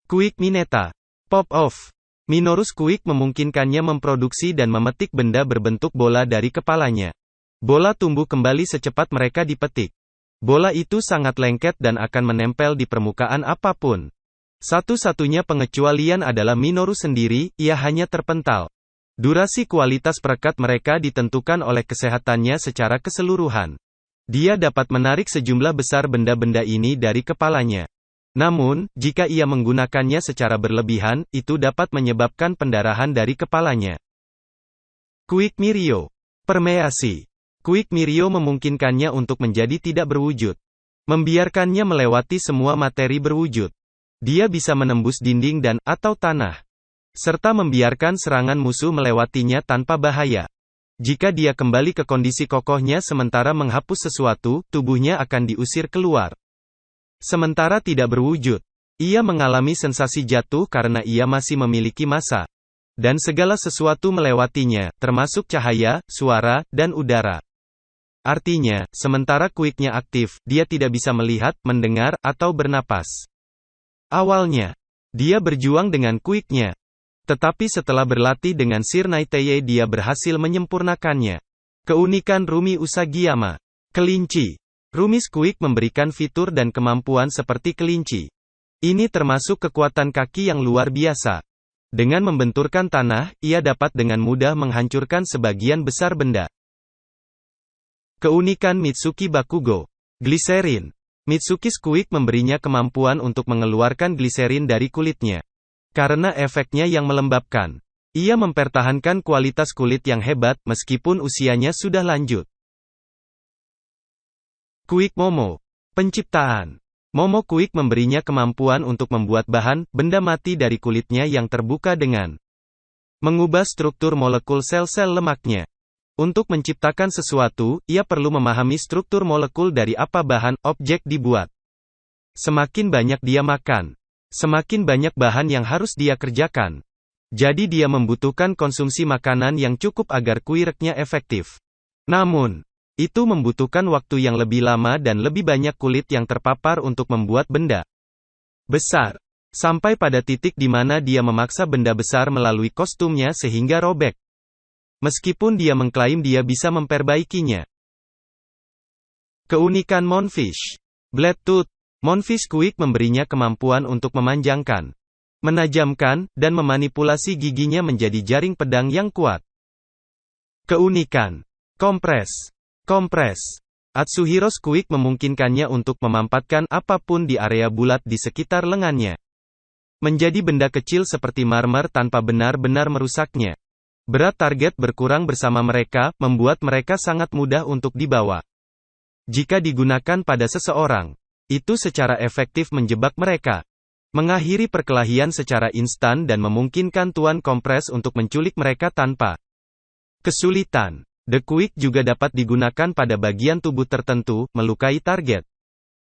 Quick Mineta. Pop-off. Minoru Squeak memungkinkannya memproduksi dan memetik benda berbentuk bola dari kepalanya. Bola tumbuh kembali secepat mereka dipetik. Bola itu sangat lengket dan akan menempel di permukaan apapun. Satu-satunya pengecualian adalah Minoru sendiri, ia hanya terpental. Durasi kualitas perekat mereka ditentukan oleh kesehatannya secara keseluruhan. Dia dapat menarik sejumlah besar benda-benda ini dari kepalanya. Namun, jika ia menggunakannya secara berlebihan, itu dapat menyebabkan pendarahan dari kepalanya. Quick Mirio. Permeasi. Quick Mirio memungkinkannya untuk menjadi tidak berwujud. Membiarkannya melewati semua materi berwujud. Dia bisa menembus dinding dan, atau tanah. Serta membiarkan serangan musuh melewatinya tanpa bahaya. Jika dia kembali ke kondisi kokohnya sementara menghapus sesuatu, tubuhnya akan diusir keluar. Sementara tidak berwujud, ia mengalami sensasi jatuh karena ia masih memiliki massa. Dan segala sesuatu melewatinya, termasuk cahaya, suara, dan udara. Artinya, sementara Quicknya aktif, dia tidak bisa melihat, mendengar, atau bernapas. Awalnya, dia berjuang dengan Quicknya. Tetapi setelah berlatih dengan Sir Naiteye dia berhasil menyempurnakannya. Keunikan Rumi Usagiyama. Kelinci. Rumi Squeak memberikan fitur dan kemampuan seperti kelinci. Ini termasuk kekuatan kaki yang luar biasa. Dengan membenturkan tanah, ia dapat dengan mudah menghancurkan sebagian besar benda. Keunikan Mitsuki Bakugo. Gliserin. Mitsuki Squeak memberinya kemampuan untuk mengeluarkan gliserin dari kulitnya. Karena efeknya yang melembabkan. Ia mempertahankan kualitas kulit yang hebat, meskipun usianya sudah lanjut. Quick Momo. Penciptaan. Momo Quick memberinya kemampuan untuk membuat bahan, benda mati dari kulitnya yang terbuka dengan mengubah struktur molekul sel-sel lemaknya. Untuk menciptakan sesuatu, ia perlu memahami struktur molekul dari apa bahan, objek dibuat. Semakin banyak dia makan, semakin banyak bahan yang harus dia kerjakan. Jadi dia membutuhkan konsumsi makanan yang cukup agar Quirknya efektif. Namun, itu membutuhkan waktu yang lebih lama dan lebih banyak kulit yang terpapar untuk membuat benda besar. Sampai pada titik di mana dia memaksa benda besar melalui kostumnya sehingga robek. Meskipun dia mengklaim dia bisa memperbaikinya. Keunikan Moonfish. Blade Tooth. Moonfish Quick memberinya kemampuan untuk memanjangkan, menajamkan, dan memanipulasi giginya menjadi jaring pedang yang kuat. Keunikan. Kompres. Kompres. Atsuhiro Squeak memungkinkannya untuk memampatkan apapun di area bulat di sekitar lengannya. Menjadi benda kecil seperti marmer tanpa benar-benar merusaknya. Berat target berkurang bersama mereka, membuat mereka sangat mudah untuk dibawa. Jika digunakan pada seseorang, itu secara efektif menjebak mereka. Mengakhiri perkelahian secara instan dan memungkinkan Tuan Kompres untuk menculik mereka tanpa Kesulitan. The Quick juga dapat digunakan pada bagian tubuh tertentu, melukai target.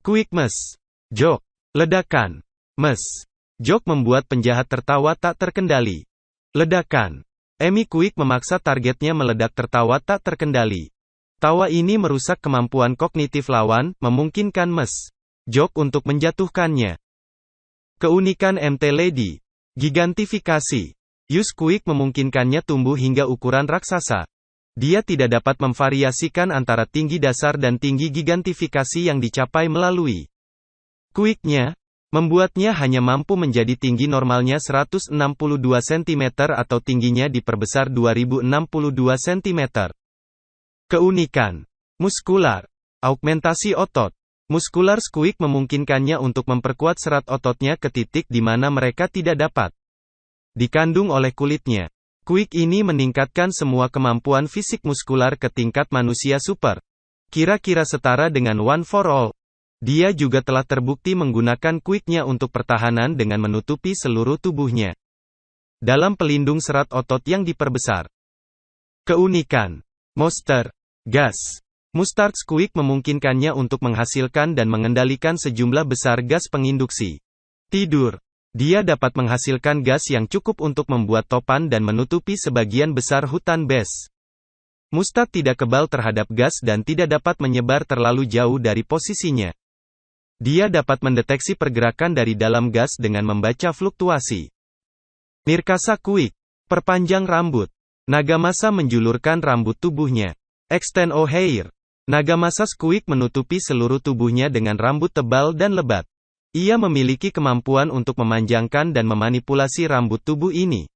Quick Mess. Joke. Ledakan. Mess. Joke membuat penjahat tertawa tak terkendali. Ledakan. Amy Quick memaksa targetnya meledak tertawa tak terkendali. Tawa ini merusak kemampuan kognitif lawan, memungkinkan Mess. Joke untuk menjatuhkannya. Keunikan MT Lady. Gigantifikasi. Use Quick memungkinkannya tumbuh hingga ukuran raksasa. Dia tidak dapat memvariasikan antara tinggi dasar dan tinggi gigantifikasi yang dicapai melalui Quick-nya, membuatnya hanya mampu menjadi tinggi normalnya 162 cm atau tingginya diperbesar 2062 cm. Keunikan. Muskular. Augmentasi otot. Muskular Squeak memungkinkannya untuk memperkuat serat ototnya ke titik di mana mereka tidak dapat dikandung oleh kulitnya. Quick ini meningkatkan semua kemampuan fisik muskular ke tingkat manusia super. Kira-kira setara dengan One for All. Dia juga telah terbukti menggunakan Quick-nya untuk pertahanan dengan menutupi seluruh tubuhnya dalam pelindung serat otot yang diperbesar. Keunikan. Monster. Gas. Mustard Squeak memungkinkannya untuk menghasilkan dan mengendalikan sejumlah besar gas penginduksi tidur. Dia dapat menghasilkan gas yang cukup untuk membuat topan dan menutupi sebagian besar hutan bes. Mustard tidak kebal terhadap gas dan tidak dapat menyebar terlalu jauh dari posisinya. Dia dapat mendeteksi pergerakan dari dalam gas dengan membaca fluktuasi. Nirkasa Quick. Perpanjang rambut. Nagamasa menjulurkan rambut tubuhnya. Extend hair. Nagamasa Squeak menutupi seluruh tubuhnya dengan rambut tebal dan lebat. Ia memiliki kemampuan untuk memanjangkan dan memanipulasi rambut tubuh ini.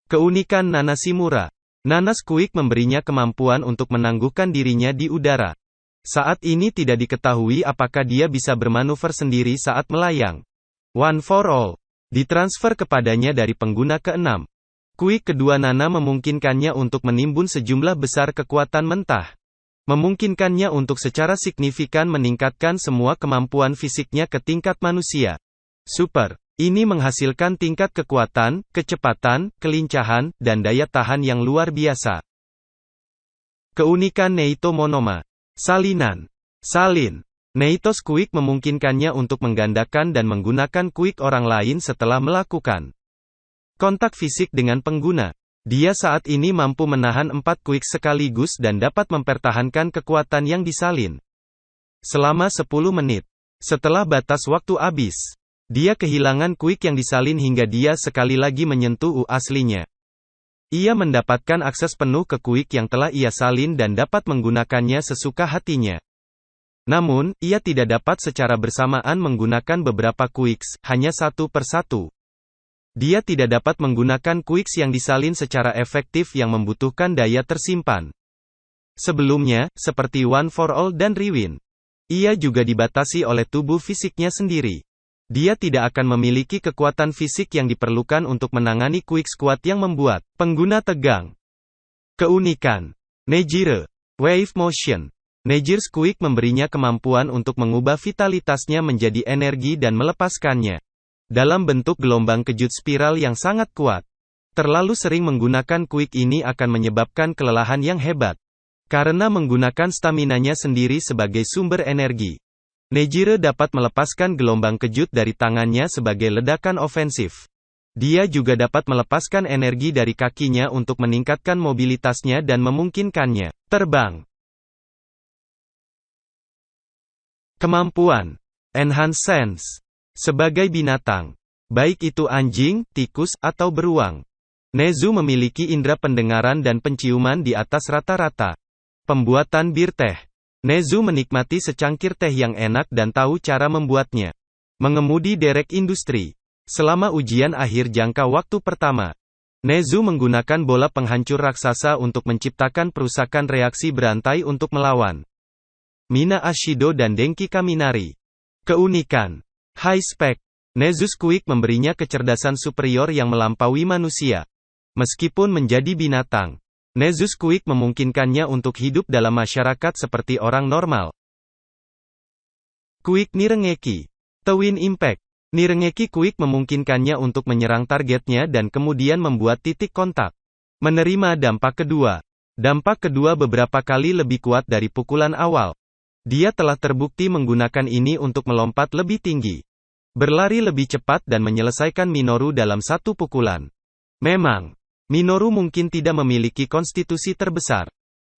Keunikan Nana Shimura. Nana Squeak memberinya kemampuan untuk menangguhkan dirinya di udara. Saat ini tidak diketahui apakah dia bisa bermanuver sendiri saat melayang. One for All. Ditransfer kepadanya dari pengguna ke-6. Quick kedua Nana memungkinkannya untuk menimbun sejumlah besar kekuatan mentah. Memungkinkannya untuk secara signifikan meningkatkan semua kemampuan fisiknya ke tingkat manusia super. Ini menghasilkan tingkat kekuatan, kecepatan, kelincahan, dan daya tahan yang luar biasa. Keunikan Neito Monoma. Salinan. Salin. Neito Squeak memungkinkannya untuk menggandakan dan menggunakan Quick orang lain setelah melakukan kontak fisik dengan pengguna. Dia saat ini mampu menahan 4 Quick sekaligus dan dapat mempertahankan kekuatan yang disalin selama 10 menit. Setelah batas waktu habis, dia kehilangan Quick yang disalin hingga dia sekali lagi menyentuh aslinya. Ia mendapatkan akses penuh ke Quick yang telah ia salin dan dapat menggunakannya sesuka hatinya. Namun, ia tidak dapat secara bersamaan menggunakan beberapa Quicks, hanya satu per satu. Dia tidak dapat menggunakan Quicks yang disalin secara efektif yang membutuhkan daya tersimpan. Sebelumnya, seperti One for All dan Riwin, ia juga dibatasi oleh tubuh fisiknya sendiri. Dia tidak akan memiliki kekuatan fisik yang diperlukan untuk menangani Quicks kuat yang membuat pengguna tegang. Keunikan. Nejire. Wave Motion. Nejire Squeak memberinya kemampuan untuk mengubah vitalitasnya menjadi energi dan melepaskannya dalam bentuk gelombang kejut spiral yang sangat kuat. Terlalu sering menggunakan Quick ini akan menyebabkan kelelahan yang hebat. Karena menggunakan staminanya sendiri sebagai sumber energi, Nejire dapat melepaskan gelombang kejut dari tangannya sebagai ledakan ofensif. Dia juga dapat melepaskan energi dari kakinya untuk meningkatkan mobilitasnya dan memungkinkannya terbang. Kemampuan. Enhance Sense. Sebagai binatang, baik itu anjing, tikus, atau beruang, Nezu memiliki indera pendengaran dan penciuman di atas rata-rata. Pembuatan bir teh. Nezu menikmati secangkir teh yang enak dan tahu cara membuatnya. Mengemudi derek industri. Selama ujian akhir jangka waktu pertama, Nezu menggunakan bola penghancur raksasa untuk menciptakan perusakan reaksi berantai untuk melawan Mina Ashido dan Denki Kaminari. Keunikan. High Spec. Nezu Squeak memberinya kecerdasan superior yang melampaui manusia. Meskipun menjadi binatang, Nezu Squeak memungkinkannya untuk hidup dalam masyarakat seperti orang normal. Quick Nirengeki. Twin Impact. Nirengeki Quick memungkinkannya untuk menyerang targetnya dan kemudian membuat titik kontak Menerima dampak kedua. Dampak kedua beberapa kali lebih kuat dari pukulan awal. Dia telah terbukti menggunakan ini untuk melompat lebih tinggi, berlari lebih cepat dan menyelesaikan Minoru dalam satu pukulan. Memang, Minoru mungkin tidak memiliki konstitusi terbesar.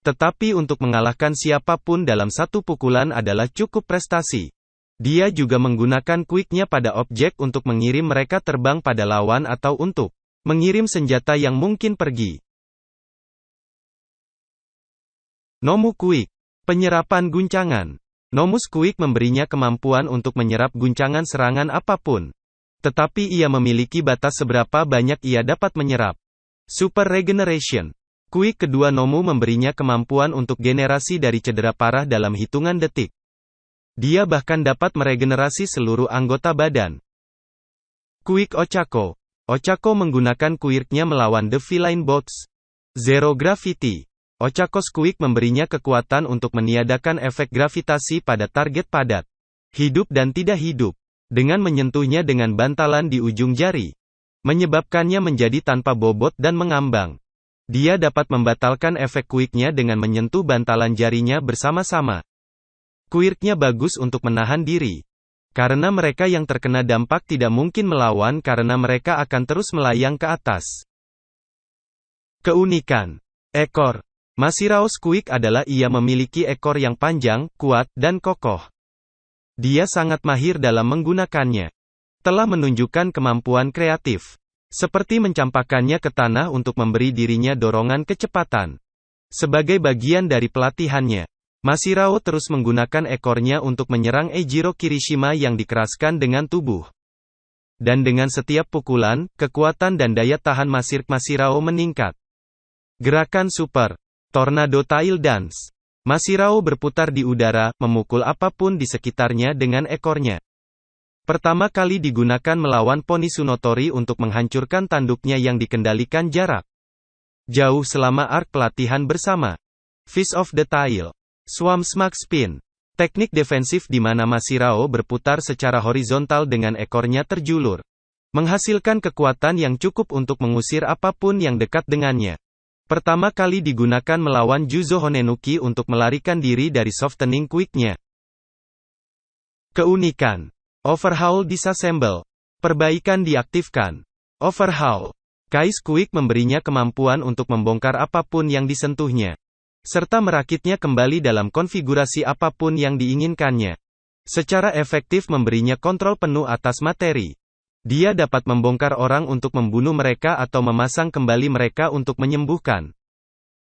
Tetapi untuk mengalahkan siapapun dalam satu pukulan adalah cukup prestasi. Dia juga menggunakan quick-nya pada objek untuk mengirim mereka terbang pada lawan atau untuk mengirim senjata yang mungkin pergi. Nomu Quick. Penyerapan guncangan. Nomus Quick memberinya kemampuan untuk menyerap guncangan serangan apapun. Tetapi ia memiliki batas seberapa banyak ia dapat menyerap. Super Regeneration. Quick kedua Nomu memberinya kemampuan untuk generasi dari cedera parah dalam hitungan detik. Dia bahkan dapat meregenerasi seluruh anggota badan. Quick Ochako. Ochako menggunakan Quick-nya melawan The Feline Bots. Zero Gravity. Ochako's Quick memberinya kekuatan untuk meniadakan efek gravitasi pada target padat, hidup dan tidak hidup, dengan menyentuhnya dengan bantalan di ujung jari, menyebabkannya menjadi tanpa bobot dan mengambang. Dia dapat membatalkan efek Quick-nya dengan menyentuh bantalan jarinya bersama-sama. Quick-nya bagus untuk menahan diri. Karena mereka yang terkena dampak tidak mungkin melawan karena mereka akan terus melayang ke atas. Keunikan. Ekor. Mashirao's Quick adalah ia memiliki ekor yang panjang, kuat, dan kokoh. Dia sangat mahir dalam menggunakannya. Telah menunjukkan kemampuan kreatif. Seperti mencampakkannya ke tanah untuk memberi dirinya dorongan kecepatan. Sebagai bagian dari pelatihannya, Mashirao terus menggunakan ekornya untuk menyerang Eijiro Kirishima yang dikeraskan dengan tubuh. Dan dengan setiap pukulan, kekuatan dan daya tahan Mashirao meningkat. Gerakan Super. Tornado Tail Dance. Mashirao berputar di udara, memukul apapun di sekitarnya dengan ekornya. Pertama kali digunakan melawan Poni Tsunotori untuk menghancurkan tanduknya yang dikendalikan jarak jauh selama arc pelatihan bersama. Fist of the Tail. Swamp Smack Spin. Teknik defensif di mana Mashirao berputar secara horizontal dengan ekornya terjulur, menghasilkan kekuatan yang cukup untuk mengusir apapun yang dekat dengannya. Pertama kali digunakan melawan Juzo Honenuki untuk melarikan diri dari softening quick-nya. Keunikan. Overhaul Disassemble. Perbaikan diaktifkan. Overhaul. Kai's Quick memberinya kemampuan untuk membongkar apapun yang disentuhnya, serta merakitnya kembali dalam konfigurasi apapun yang diinginkannya. Secara efektif memberinya kontrol penuh atas materi. Dia dapat membongkar orang untuk membunuh mereka atau memasang kembali mereka untuk menyembuhkan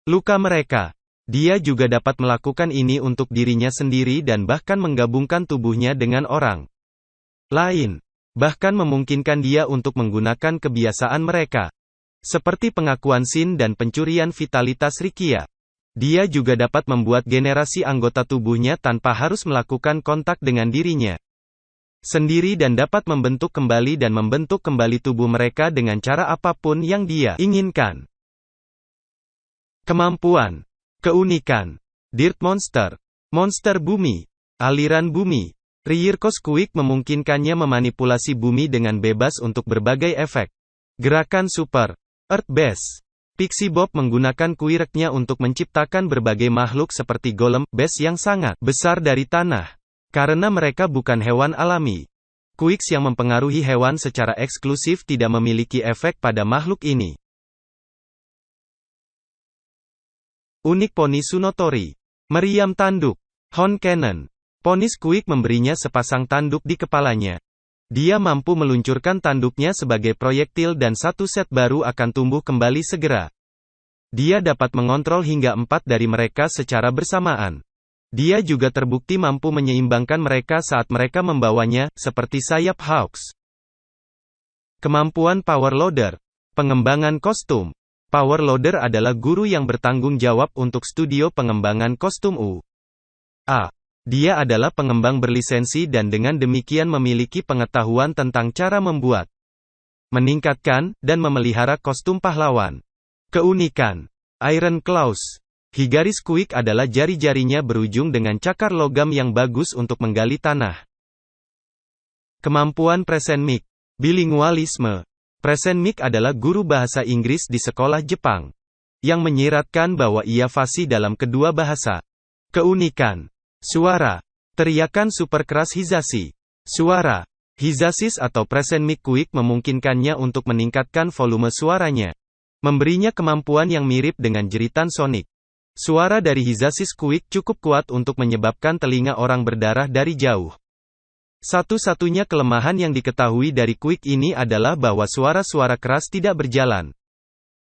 luka mereka. Dia juga dapat melakukan ini untuk dirinya sendiri dan bahkan menggabungkan tubuhnya dengan orang lain. Bahkan memungkinkan dia untuk menggunakan kebiasaan mereka. Seperti pengakuan Shin dan pencurian vitalitas Rikia. Dia juga dapat membuat generasi anggota tubuhnya tanpa harus melakukan kontak dengan dirinya sendiri dan dapat membentuk kembali tubuh mereka dengan cara apapun yang dia inginkan. Kemampuan. Keunikan. Dirt Monster. Monster bumi. Aliran bumi. Ryirko's Quick memungkinkannya memanipulasi bumi dengan bebas untuk berbagai efek. Gerakan Super. Earth Base. Pixie Bob menggunakan Quick-nya untuk menciptakan berbagai makhluk seperti golem, base yang sangat besar dari tanah. Karena mereka bukan hewan alami. Quicks yang mempengaruhi hewan secara eksklusif tidak memiliki efek pada makhluk ini. Unik Poni Tsunotori. Meriam tanduk. Horn Cannon. Poni's Quick memberinya sepasang tanduk di kepalanya. Dia mampu meluncurkan tanduknya sebagai proyektil dan satu set baru akan tumbuh kembali segera. Dia dapat mengontrol hingga 4 dari mereka secara bersamaan. Dia juga terbukti mampu menyeimbangkan mereka saat mereka membawanya, seperti sayap Hawks. Kemampuan Power Loader. Pengembangan kostum. Power Loader adalah guru yang bertanggung jawab untuk studio pengembangan kostum UA. Dia adalah pengembang berlisensi dan dengan demikian memiliki pengetahuan tentang cara membuat, meningkatkan, dan memelihara kostum pahlawan. Keunikan. Iron Claws. Higari's Quick adalah jari-jarinya berujung dengan cakar logam yang bagus untuk menggali tanah. Kemampuan Present Mic. Bilingualisme. Present Mic adalah guru bahasa Inggris di sekolah Jepang, yang menyiratkan bahwa ia fasih dalam kedua bahasa. Keunikan. Suara. Teriakan super keras Hizashi. Suara. Hizashi atau Present Mic Quick memungkinkannya untuk meningkatkan volume suaranya, memberinya kemampuan yang mirip dengan jeritan sonik. Suara dari Hizashi Quick cukup kuat untuk menyebabkan telinga orang berdarah dari jauh. Satu-satunya kelemahan yang diketahui dari Quick ini adalah bahwa suara-suara keras tidak berjalan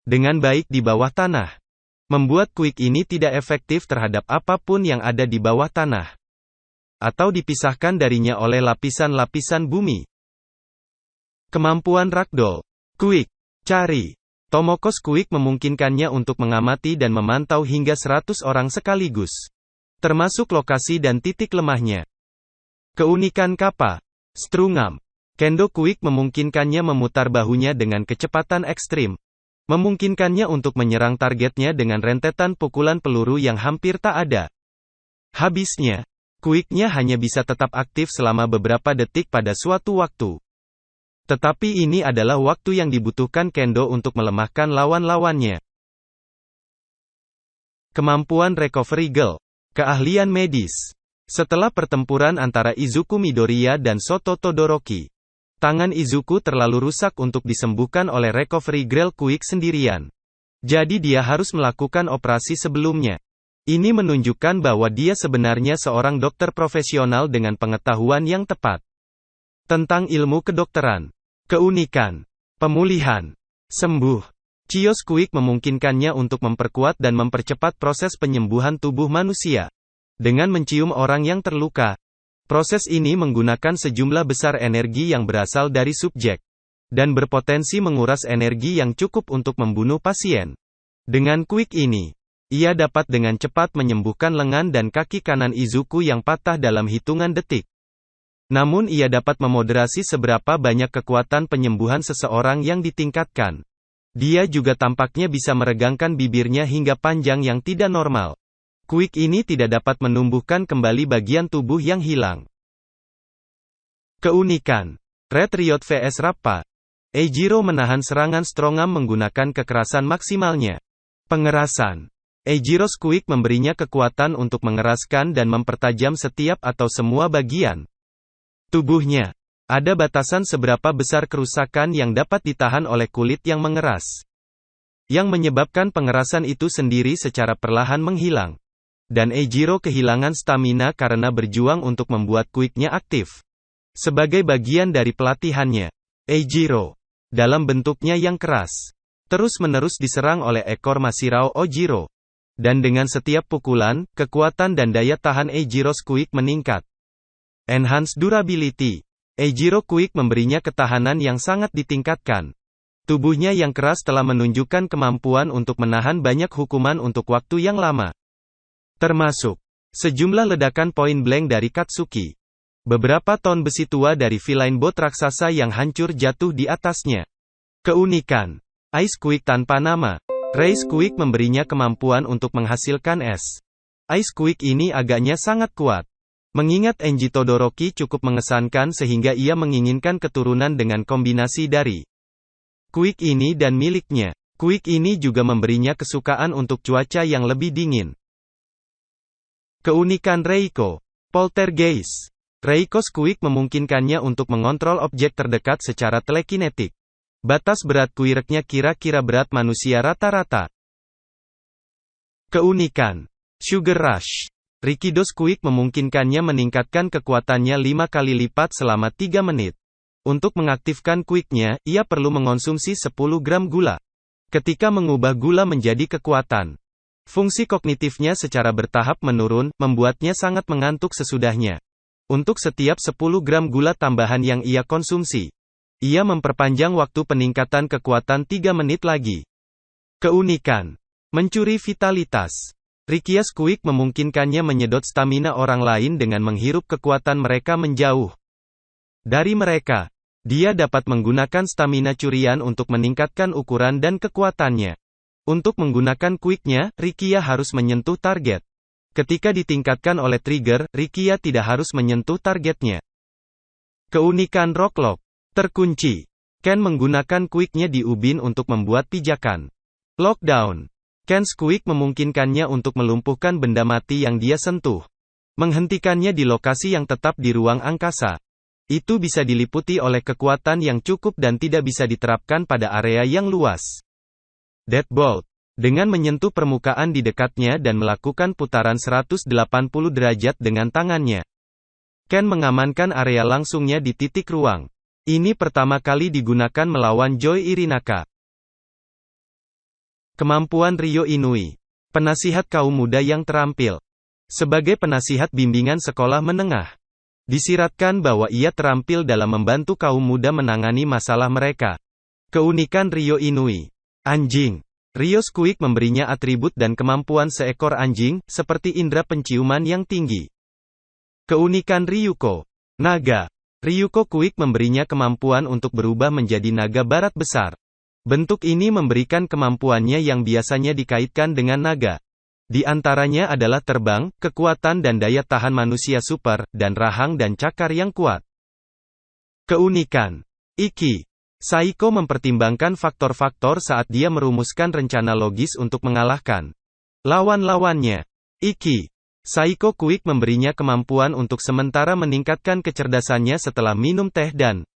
dengan baik di bawah tanah, membuat Quick ini tidak efektif terhadap apapun yang ada di bawah tanah, atau dipisahkan darinya oleh lapisan-lapisan bumi. Kemampuan Ragdoll Quick. Cari. Tomoko Quick memungkinkannya untuk mengamati dan memantau hingga 100 orang sekaligus, termasuk lokasi dan titik lemahnya. Keunikan Kappa. Strungam. Kendo Quick memungkinkannya memutar bahunya dengan kecepatan ekstrim, memungkinkannya untuk menyerang targetnya dengan rentetan pukulan peluru yang hampir tak ada habisnya. Quick-nya hanya bisa tetap aktif selama beberapa detik pada suatu waktu. Tetapi ini adalah waktu yang dibutuhkan Kendo untuk melemahkan lawan-lawannya. Kemampuan Recovery Girl. Keahlian medis. Setelah pertempuran antara Izuku Midoriya dan Shoto Todoroki, tangan Izuku terlalu rusak untuk disembuhkan oleh Recovery Girl Quick sendirian. Jadi dia harus melakukan operasi sebelumnya. Ini menunjukkan bahwa dia sebenarnya seorang dokter profesional dengan pengetahuan yang tepat tentang ilmu kedokteran. Keunikan. Pemulihan. Sembuh. Chios Quick memungkinkannya untuk memperkuat dan mempercepat proses penyembuhan tubuh manusia dengan mencium orang yang terluka. Proses ini menggunakan sejumlah besar energi yang berasal dari subjek, dan berpotensi menguras energi yang cukup untuk membunuh pasien. Dengan Quick ini, ia dapat dengan cepat menyembuhkan lengan dan kaki kanan Izuku yang patah dalam hitungan detik. Namun ia dapat memoderasi seberapa banyak kekuatan penyembuhan seseorang yang ditingkatkan. Dia juga tampaknya bisa meregangkan bibirnya hingga panjang yang tidak normal. Quick ini tidak dapat menumbuhkan kembali bagian tubuh yang hilang. Keunikan. Red Riot vs Rappa. Eijiro menahan serangan Strongam menggunakan kekerasan maksimalnya. Pengerasan. Eijiro Quick memberinya kekuatan untuk mengeraskan dan mempertajam setiap atau semua bagian tubuhnya. Ada batasan seberapa besar kerusakan yang dapat ditahan oleh kulit yang mengeras, yang menyebabkan pengerasan itu sendiri secara perlahan menghilang. Dan Eijiro kehilangan stamina karena berjuang untuk membuat Quick-nya aktif. Sebagai bagian dari pelatihannya, Eijiro, dalam bentuknya yang keras, terus-menerus diserang oleh ekor Masirao Ojiro. Dan dengan setiap pukulan, kekuatan dan daya tahan Eijiro Quick meningkat. Enhanced Durability. Eijiro Quick memberinya ketahanan yang sangat ditingkatkan. Tubuhnya yang keras telah menunjukkan kemampuan untuk menahan banyak hukuman untuk waktu yang lama, termasuk sejumlah ledakan point blank dari Katsuki, beberapa ton besi tua dari Feline Boat raksasa yang hancur jatuh di atasnya. Keunikan. Ice Quick tanpa nama. Race Quick memberinya kemampuan untuk menghasilkan es. Ice Quick ini agaknya sangat kuat. Mengingat Enji Todoroki cukup mengesankan sehingga ia menginginkan keturunan dengan kombinasi dari Quick ini dan miliknya. Quick ini juga memberinya kesukaan untuk cuaca yang lebih dingin. Keunikan Reiko. Poltergeist. Reiko Quick memungkinkannya untuk mengontrol objek terdekat secara telekinetik. Batas berat kuireknya kira-kira berat manusia rata-rata. Keunikan. Sugar Rush. Rikido Quick memungkinkannya meningkatkan kekuatannya 5 kali lipat selama 3 menit. Untuk mengaktifkan Quick-nya, ia perlu mengonsumsi 10 gram gula. Ketika mengubah gula menjadi kekuatan, fungsi kognitifnya secara bertahap menurun, membuatnya sangat mengantuk sesudahnya. Untuk setiap 10 gram gula tambahan yang ia konsumsi, ia memperpanjang waktu peningkatan kekuatan 3 menit lagi. Keunikan. Mencuri vitalitas. Rikias Quick memungkinkannya menyedot stamina orang lain dengan menghirup kekuatan mereka menjauh dari mereka. Dia dapat menggunakan stamina curian untuk meningkatkan ukuran dan kekuatannya. Untuk menggunakan Quick-nya, Rikia harus menyentuh target. Ketika ditingkatkan oleh trigger, Rikia tidak harus menyentuh targetnya. Keunikan Rocklock. Terkunci. Ken menggunakan Quick-nya di ubin untuk membuat pijakan. Lockdown. Ken's Quick memungkinkannya untuk melumpuhkan benda mati yang dia sentuh. Menghentikannya di lokasi yang tetap di ruang angkasa. Itu bisa diliputi oleh kekuatan yang cukup dan tidak bisa diterapkan pada area yang luas. Deadbolt. Dengan menyentuh permukaan di dekatnya dan melakukan putaran 180 derajat dengan tangannya. Ken mengamankan area langsungnya di titik ruang. Ini pertama kali digunakan melawan Joy Irinaka. Kemampuan Ryo Inui. Penasihat kaum muda yang terampil. Sebagai penasihat bimbingan sekolah menengah, disiratkan bahwa ia terampil dalam membantu kaum muda menangani masalah mereka. Keunikan Ryo Inui. Anjing. Ryo's Quick memberinya atribut dan kemampuan seekor anjing, seperti indera penciuman yang tinggi. Keunikan Ryuko. Naga. Ryuko Quick memberinya kemampuan untuk berubah menjadi naga barat besar. Bentuk ini memberikan kemampuannya yang biasanya dikaitkan dengan naga. Di antaranya adalah terbang, kekuatan dan daya tahan manusia super, dan rahang dan cakar yang kuat. Keunikan. Iki. Saiko mempertimbangkan faktor-faktor saat dia merumuskan rencana logis untuk mengalahkan lawan-lawannya. Iki. Saiko Quick memberinya kemampuan untuk sementara meningkatkan kecerdasannya setelah minum teh dan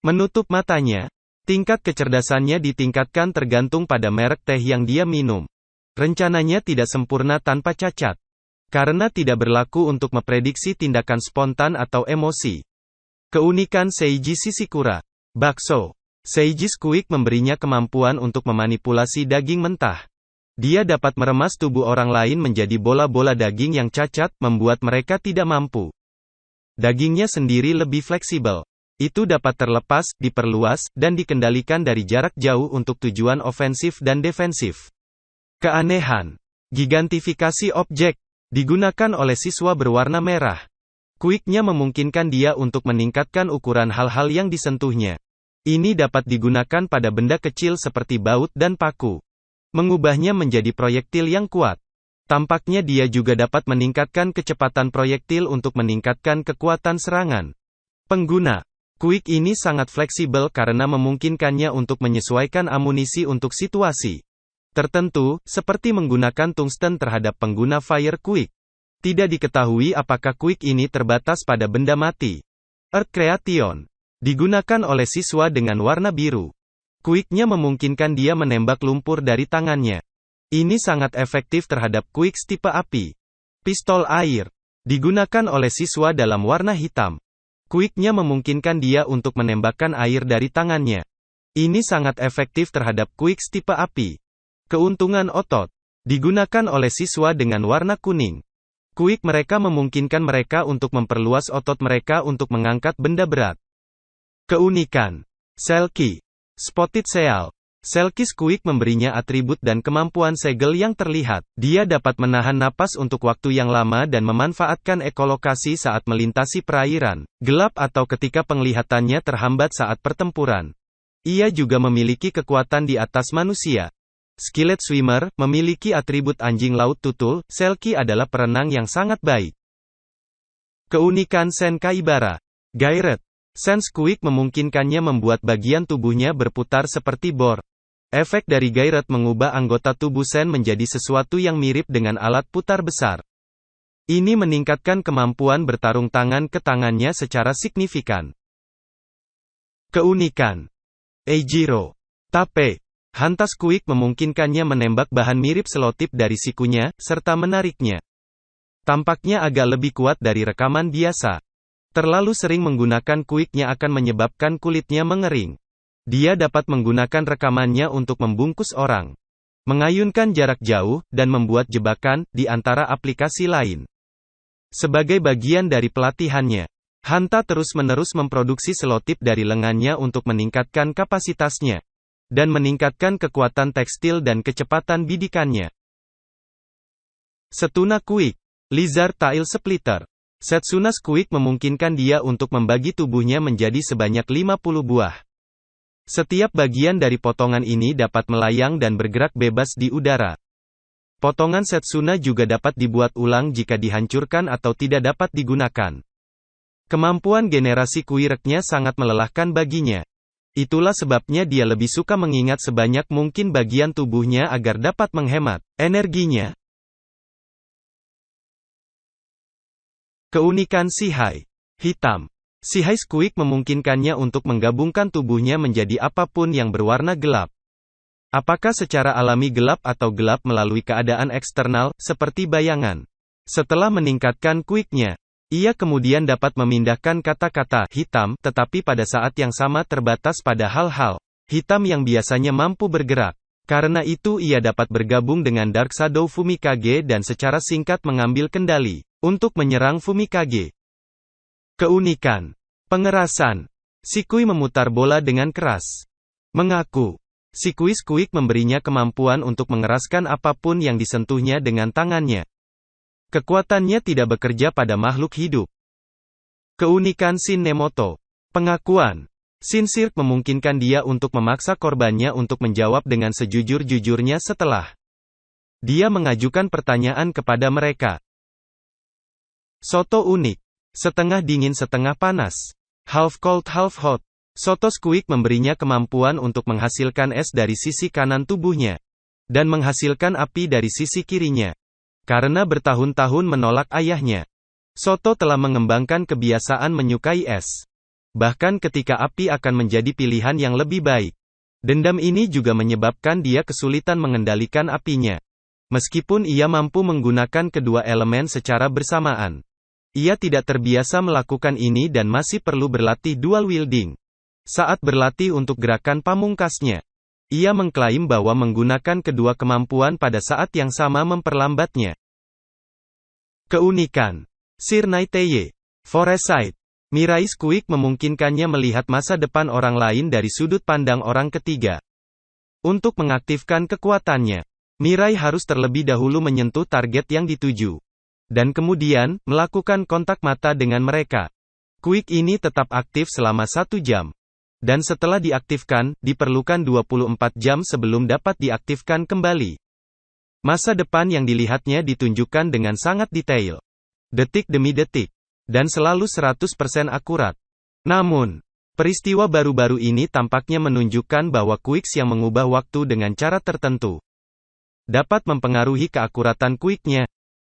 menutup matanya. Tingkat kecerdasannya ditingkatkan tergantung pada merek teh yang dia minum. Rencananya tidak sempurna tanpa cacat. Karena tidak berlaku untuk memprediksi tindakan spontan atau emosi. Keunikan Seiji Shishikura. Bakso. Seiji Quick memberinya kemampuan untuk memanipulasi daging mentah. Dia dapat meremas tubuh orang lain menjadi bola-bola daging yang cacat, membuat mereka tidak mampu. Dagingnya sendiri lebih fleksibel. Itu dapat terlepas, diperluas, dan dikendalikan dari jarak jauh untuk tujuan ofensif dan defensif. Keanehan. Gigantifikasi objek. Digunakan oleh siswa berwarna merah. Quick-nya memungkinkan dia untuk meningkatkan ukuran hal-hal yang disentuhnya. Ini dapat digunakan pada benda kecil seperti baut dan paku. Mengubahnya menjadi proyektil yang kuat. Tampaknya dia juga dapat meningkatkan kecepatan proyektil untuk meningkatkan kekuatan serangan. Pengguna. Quick ini sangat fleksibel karena memungkinkannya untuk menyesuaikan amunisi untuk situasi tertentu, seperti menggunakan tungsten terhadap pengguna Fire Quick. Tidak diketahui apakah Quick ini terbatas pada benda mati. Earth Creation. Digunakan oleh siswa dengan warna biru. Quick-nya memungkinkan dia menembak lumpur dari tangannya. Ini sangat efektif terhadap Quicks tipe api. Pistol air. Digunakan oleh siswa dalam warna hitam. Quick-nya memungkinkan dia untuk menembakkan air dari tangannya. Ini sangat efektif terhadap Quicks tipe api. Keuntungan otot. Digunakan oleh siswa dengan warna kuning. Quick mereka memungkinkan mereka untuk memperluas otot mereka untuk mengangkat benda berat. Keunikan. Selkie. Spotted Seal. Selkie Quick memberinya atribut dan kemampuan segel yang terlihat. Dia dapat menahan napas untuk waktu yang lama dan memanfaatkan ekolokasi saat melintasi perairan gelap atau ketika penglihatannya terhambat saat pertempuran. Ia juga memiliki kekuatan di atas manusia. Skillet Swimmer memiliki atribut anjing laut tutul. Selkie adalah perenang yang sangat baik. Keunikan Sen Kaibara. Gairet. Sen Quick memungkinkannya membuat bagian tubuhnya berputar seperti bor. Efek dari Gairet mengubah anggota tubuh Sen menjadi sesuatu yang mirip dengan alat putar besar. Ini meningkatkan kemampuan bertarung tangan ke tangannya secara signifikan. Keunikan. Eijiro. Tape. Hantas Quick memungkinkannya menembak bahan mirip selotip dari sikunya, serta menariknya. Tampaknya agak lebih kuat dari rekaman biasa. Terlalu sering menggunakan Quick-nya akan menyebabkan kulitnya mengering. Dia dapat menggunakan rekamannya untuk membungkus orang, mengayunkan jarak jauh, dan membuat jebakan, di antara aplikasi lain. Sebagai bagian dari pelatihannya, Hanta terus-menerus memproduksi selotip dari lengannya untuk meningkatkan kapasitasnya, dan meningkatkan kekuatan tekstil dan kecepatan bidikannya. Setsuna Quick. Lizard Tail Splitter. Setsuna Quick memungkinkan dia untuk membagi tubuhnya menjadi sebanyak 50 buah. Setiap bagian dari potongan ini dapat melayang dan bergerak bebas di udara. Potongan Setsuna juga dapat dibuat ulang jika dihancurkan atau tidak dapat digunakan. Kemampuan generasi Quick-nya sangat melelahkan baginya. Itulah sebabnya dia lebih suka mengingat sebanyak mungkin bagian tubuhnya agar dapat menghemat energinya. Keunikan Shihai hitam. Shihai Squeak memungkinkannya untuk menggabungkan tubuhnya menjadi apapun yang berwarna gelap. Apakah secara alami gelap atau gelap melalui keadaan eksternal, seperti bayangan. Setelah meningkatkan Squeak-nya, ia kemudian dapat memindahkan kata-kata hitam, tetapi pada saat yang sama terbatas pada hal-hal hitam yang biasanya mampu bergerak. Karena itu ia dapat bergabung dengan Dark Shadow Fumikage dan secara singkat mengambil kendali untuk menyerang Fumikage. Keunikan pengerasan. Shikui memutar bola dengan keras. Mengaku, Shikui Squeak memberinya kemampuan untuk mengeraskan apapun yang disentuhnya dengan tangannya. Kekuatannya tidak bekerja pada makhluk hidup. Keunikan Shin Nemoto. Pengakuan. Shin Sirk memungkinkan dia untuk memaksa korbannya untuk menjawab dengan sejujur-jujurnya setelah dia mengajukan pertanyaan kepada mereka. Soto unik. Setengah dingin setengah panas. Half cold half hot. Soto Squeak memberinya kemampuan untuk menghasilkan es dari sisi kanan tubuhnya. Dan menghasilkan api dari sisi kirinya. Karena bertahun-tahun menolak ayahnya, Soto telah mengembangkan kebiasaan menyukai es. Bahkan ketika api akan menjadi pilihan yang lebih baik. Dendam ini juga menyebabkan dia kesulitan mengendalikan apinya. Meskipun ia mampu menggunakan kedua elemen secara bersamaan. Ia tidak terbiasa melakukan ini dan masih perlu berlatih dual wielding. Saat berlatih untuk gerakan pamungkasnya, ia mengklaim bahwa menggunakan kedua kemampuan pada saat yang sama memperlambatnya. Keunikan Sir Naiteye Foresight. Mirai Squeak memungkinkannya melihat masa depan orang lain dari sudut pandang orang ketiga. Untuk mengaktifkan kekuatannya, Mirai harus terlebih dahulu menyentuh target yang dituju. Dan kemudian, melakukan kontak mata dengan mereka. Squeak ini tetap aktif selama 1 jam. Dan setelah diaktifkan, diperlukan 24 jam sebelum dapat diaktifkan kembali. Masa depan yang dilihatnya ditunjukkan dengan sangat detail. Detik demi detik. Dan selalu 100% akurat. Namun, peristiwa baru-baru ini tampaknya menunjukkan bahwa Quicks yang mengubah waktu dengan cara tertentu dapat mempengaruhi keakuratan Quick-nya.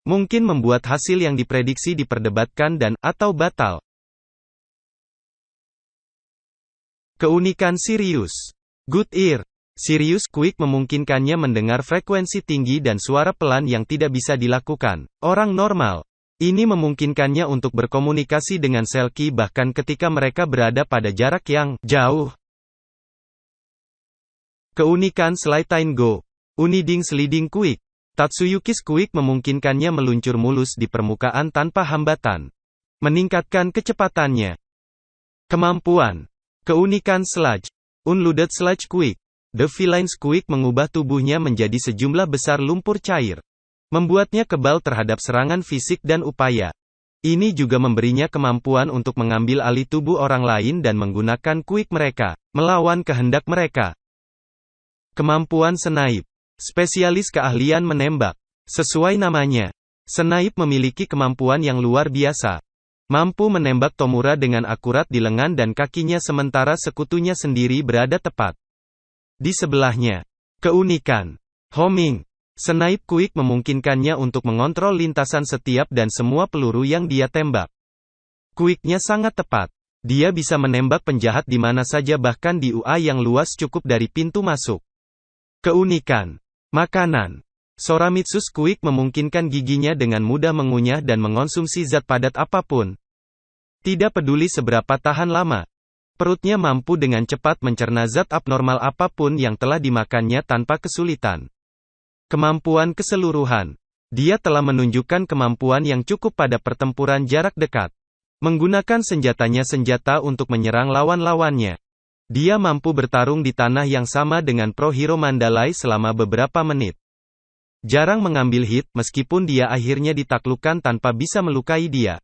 Mungkin membuat hasil yang diprediksi diperdebatkan dan, atau batal. Keunikan Sirius Good Ear. Sirius Squeak memungkinkannya mendengar frekuensi tinggi dan suara pelan yang tidak bisa dilakukan orang normal. Ini memungkinkannya untuk berkomunikasi dengan Selkie bahkan ketika mereka berada pada jarak yang jauh. Keunikan Sleighten Go. Uniding Sliding Quick. Tatsuyuki Squeak memungkinkannya meluncur mulus di permukaan tanpa hambatan. Meningkatkan kecepatannya. Kemampuan. Keunikan Sludge. Unloaded Sludge Quick. The Feline Squeak mengubah tubuhnya menjadi sejumlah besar lumpur cair. Membuatnya kebal terhadap serangan fisik dan upaya. Ini juga memberinya kemampuan untuk mengambil alih tubuh orang lain dan menggunakan Quick mereka, melawan kehendak mereka. Kemampuan Snipe. Spesialis keahlian menembak. Sesuai namanya, Snipe memiliki kemampuan yang luar biasa. Mampu menembak Tomura dengan akurat di lengan dan kakinya sementara sekutunya sendiri berada tepat di sebelahnya. Keunikan Homing. Snipe Quick memungkinkannya untuk mengontrol lintasan setiap dan semua peluru yang dia tembak. Quick-nya sangat tepat. Dia bisa menembak penjahat di mana saja bahkan di UA yang luas cukup dari pintu masuk. Keunikan makanan. Soramitsu Squeak memungkinkan giginya dengan mudah mengunyah dan mengonsumsi zat padat apapun. Tidak peduli seberapa tahan lama. Perutnya mampu dengan cepat mencerna zat abnormal apapun yang telah dimakannya tanpa kesulitan. Kemampuan keseluruhan. Dia telah menunjukkan kemampuan yang cukup pada pertempuran jarak dekat. Menggunakan senjata untuk menyerang lawan-lawannya. Dia mampu bertarung di tanah yang sama dengan pro hero Mandalay selama beberapa menit. Jarang mengambil hit, meskipun dia akhirnya ditaklukkan tanpa bisa melukai dia.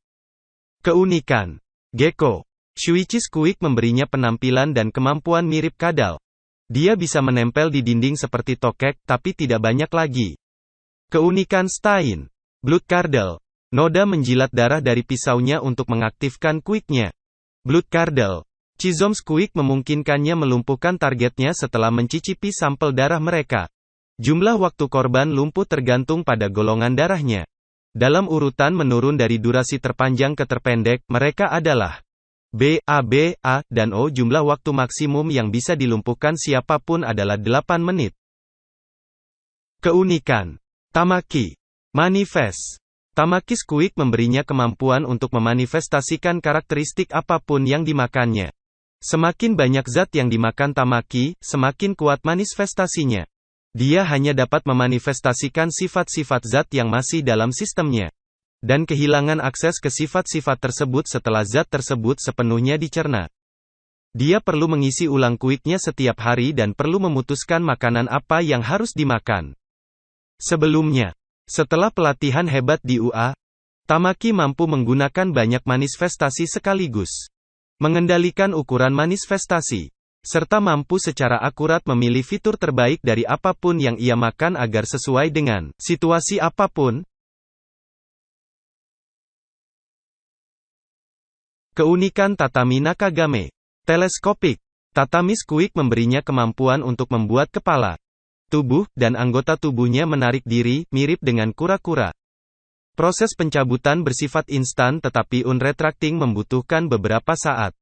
Keunikan Gecko. Shuichi Squeak memberinya penampilan dan kemampuan mirip kadal. Dia bisa menempel di dinding seperti tokek, tapi tidak banyak lagi. Keunikan Stein. Blood Curdle. Noda menjilat darah dari pisaunya untuk mengaktifkan Quick-nya. Blood Curdle Chizom Squeak memungkinkannya melumpuhkan targetnya setelah mencicipi sampel darah mereka. Jumlah waktu korban lumpuh tergantung pada golongan darahnya. Dalam urutan menurun dari durasi terpanjang ke terpendek, mereka adalah B, A, B, A, dan O. Jumlah waktu maksimum yang bisa dilumpuhkan siapapun adalah 8 menit. Keunikan Tamaki Manifest. Tamaki Squeak memberinya kemampuan untuk memanifestasikan karakteristik apapun yang dimakannya. Semakin banyak zat yang dimakan Tamaki, semakin kuat manifestasinya. Dia hanya dapat memanifestasikan sifat-sifat zat yang masih dalam sistemnya. Dan kehilangan akses ke sifat-sifat tersebut setelah zat tersebut sepenuhnya dicerna. Dia perlu mengisi ulang kuiknya setiap hari dan perlu memutuskan makanan apa yang harus dimakan. Sebelumnya, setelah pelatihan hebat di UA, Tamaki mampu menggunakan banyak manifestasi sekaligus. Mengendalikan ukuran manifestasi, serta mampu secara akurat memilih fitur terbaik dari apapun yang ia makan agar sesuai dengan situasi apapun. Keunikan Tatami Nakagame. Teleskopik. Tatami Squeak memberinya kemampuan untuk membuat kepala, tubuh, dan anggota tubuhnya menarik diri, mirip dengan kura-kura. Proses pencabutan bersifat instan tetapi unretracting membutuhkan beberapa saat.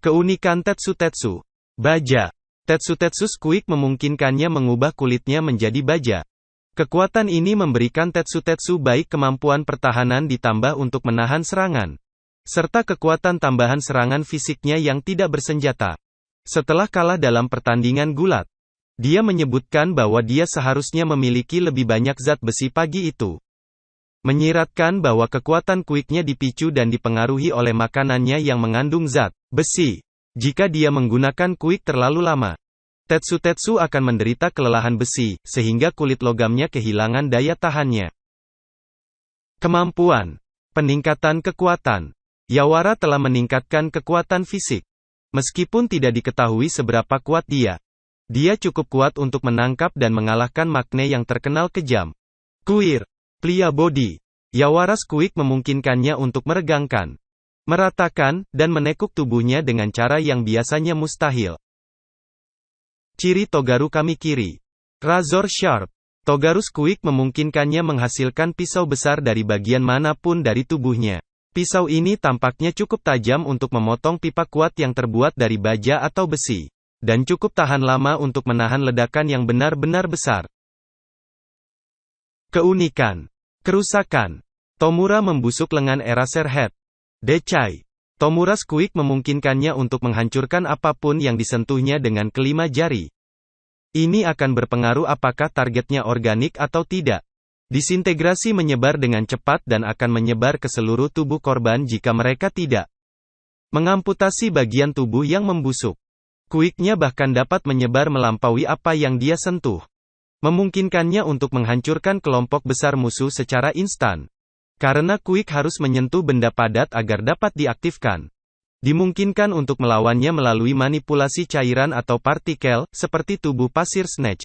Keunikan Tetsu. Baja. Tetsu Squeak memungkinkannya mengubah kulitnya menjadi baja. Kekuatan ini memberikan Tetsu baik kemampuan pertahanan ditambah untuk menahan serangan, serta kekuatan tambahan serangan fisiknya yang tidak bersenjata. Setelah kalah dalam pertandingan gulat, dia menyebutkan bahwa dia seharusnya memiliki lebih banyak zat besi pagi itu. Menyiratkan bahwa kekuatan kuiknya dipicu dan dipengaruhi oleh makanannya yang mengandung zat besi. Jika dia menggunakan kuik terlalu lama, Tetsu akan menderita kelelahan besi, sehingga kulit logamnya kehilangan daya tahannya. Kemampuan. Peningkatan kekuatan. Yawara telah meningkatkan kekuatan fisik. Meskipun tidak diketahui seberapa kuat dia cukup kuat untuk menangkap dan mengalahkan Makne yang terkenal kejam. Queer. Plia Body. Yawara Squeak memungkinkannya untuk meregangkan, meratakan, dan menekuk tubuhnya dengan cara yang biasanya mustahil. Ciri Togaru Kamikiri. Razor Sharp. Togaru Squeak memungkinkannya menghasilkan pisau besar dari bagian manapun dari tubuhnya. Pisau ini tampaknya cukup tajam untuk memotong pipa kuat yang terbuat dari baja atau besi, dan cukup tahan lama untuk menahan ledakan yang benar-benar besar. Keunikan. Kerusakan. Tomura membusuk lengan Eraserhead. Decai. Tomura Squeak memungkinkannya untuk menghancurkan apapun yang disentuhnya dengan kelima jari. Ini akan berpengaruh apakah targetnya organik atau tidak. Disintegrasi menyebar dengan cepat dan akan menyebar ke seluruh tubuh korban jika mereka tidak mengamputasi bagian tubuh yang membusuk. Kuiknya bahkan dapat menyebar melampaui apa yang dia sentuh, memungkinkannya untuk menghancurkan kelompok besar musuh secara instan. Karena kuik harus menyentuh benda padat agar dapat diaktifkan, dimungkinkan untuk melawannya melalui manipulasi cairan atau partikel, seperti tubuh pasir Snatch.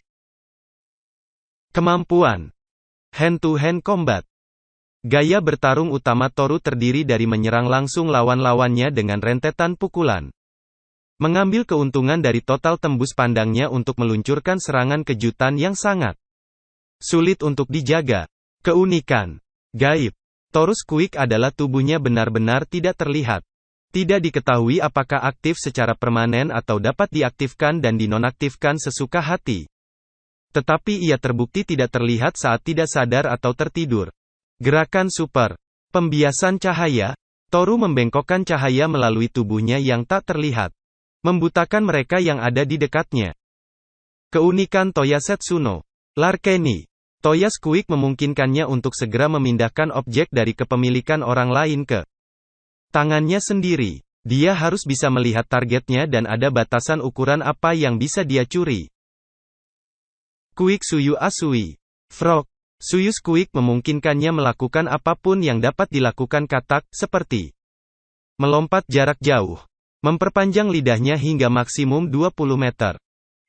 Kemampuan. Hand-to-hand combat. Gaya bertarung utama Toru terdiri dari menyerang langsung lawan-lawannya dengan rentetan pukulan, mengambil keuntungan dari total tembus pandangnya untuk meluncurkan serangan kejutan yang sangat sulit untuk dijaga. Keunikan. Gaib. Toru Squeak adalah tubuhnya benar-benar tidak terlihat. Tidak diketahui apakah aktif secara permanen atau dapat diaktifkan dan dinonaktifkan sesuka hati. Tetapi ia terbukti tidak terlihat saat tidak sadar atau tertidur. Gerakan super. Pembiasan cahaya. Toru membengkokkan cahaya melalui tubuhnya yang tak terlihat, membutakan mereka yang ada di dekatnya. Keunikan Toya Setsuno. Larkeni. Toya Squeak memungkinkannya untuk segera memindahkan objek dari kepemilikan orang lain ke tangannya sendiri. Dia harus bisa melihat targetnya dan ada batasan ukuran apa yang bisa dia curi. Quick Suyu Asui. Frog. Suyu Squeak memungkinkannya melakukan apapun yang dapat dilakukan katak, seperti melompat jarak jauh, memperpanjang lidahnya hingga maksimum 20 meter,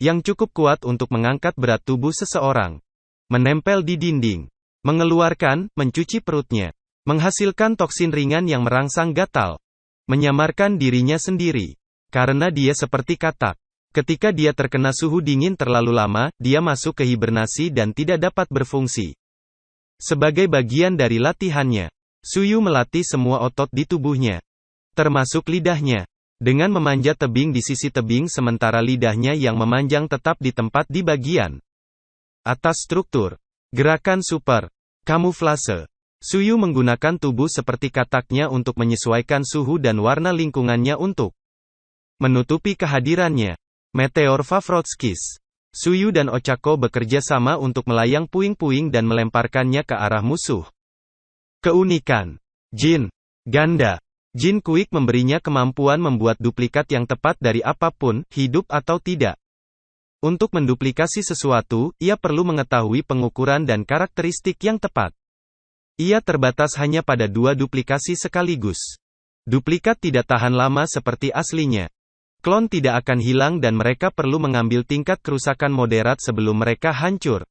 yang cukup kuat untuk mengangkat berat tubuh seseorang, menempel di dinding, mengeluarkan, mencuci perutnya, menghasilkan toksin ringan yang merangsang gatal, menyamarkan dirinya sendiri. Karena dia seperti katak. Ketika dia terkena suhu dingin terlalu lama, dia masuk ke hibernasi dan tidak dapat berfungsi. Sebagai bagian dari latihannya, Suyu melatih semua otot di tubuhnya, termasuk lidahnya, dengan memanjat tebing di sisi tebing sementara lidahnya yang memanjang tetap di tempat di bagian atas struktur. Gerakan super kamuflase. Suyu menggunakan tubuh seperti kataknya untuk menyesuaikan suhu dan warna lingkungannya untuk menutupi kehadirannya. Meteor Vavrotskis. Suyu dan Ochako bekerja sama untuk melayang puing-puing dan melemparkannya ke arah musuh. Keunikan. Jin ganda. Jin Quick memberinya kemampuan membuat duplikat yang tepat dari apapun, hidup atau tidak. Untuk menduplikasi sesuatu, ia perlu mengetahui pengukuran dan karakteristik yang tepat. Ia terbatas hanya pada 2 duplikasi sekaligus. Duplikat tidak tahan lama seperti aslinya. Klon tidak akan hilang dan mereka perlu mengambil tingkat kerusakan moderat sebelum mereka hancur.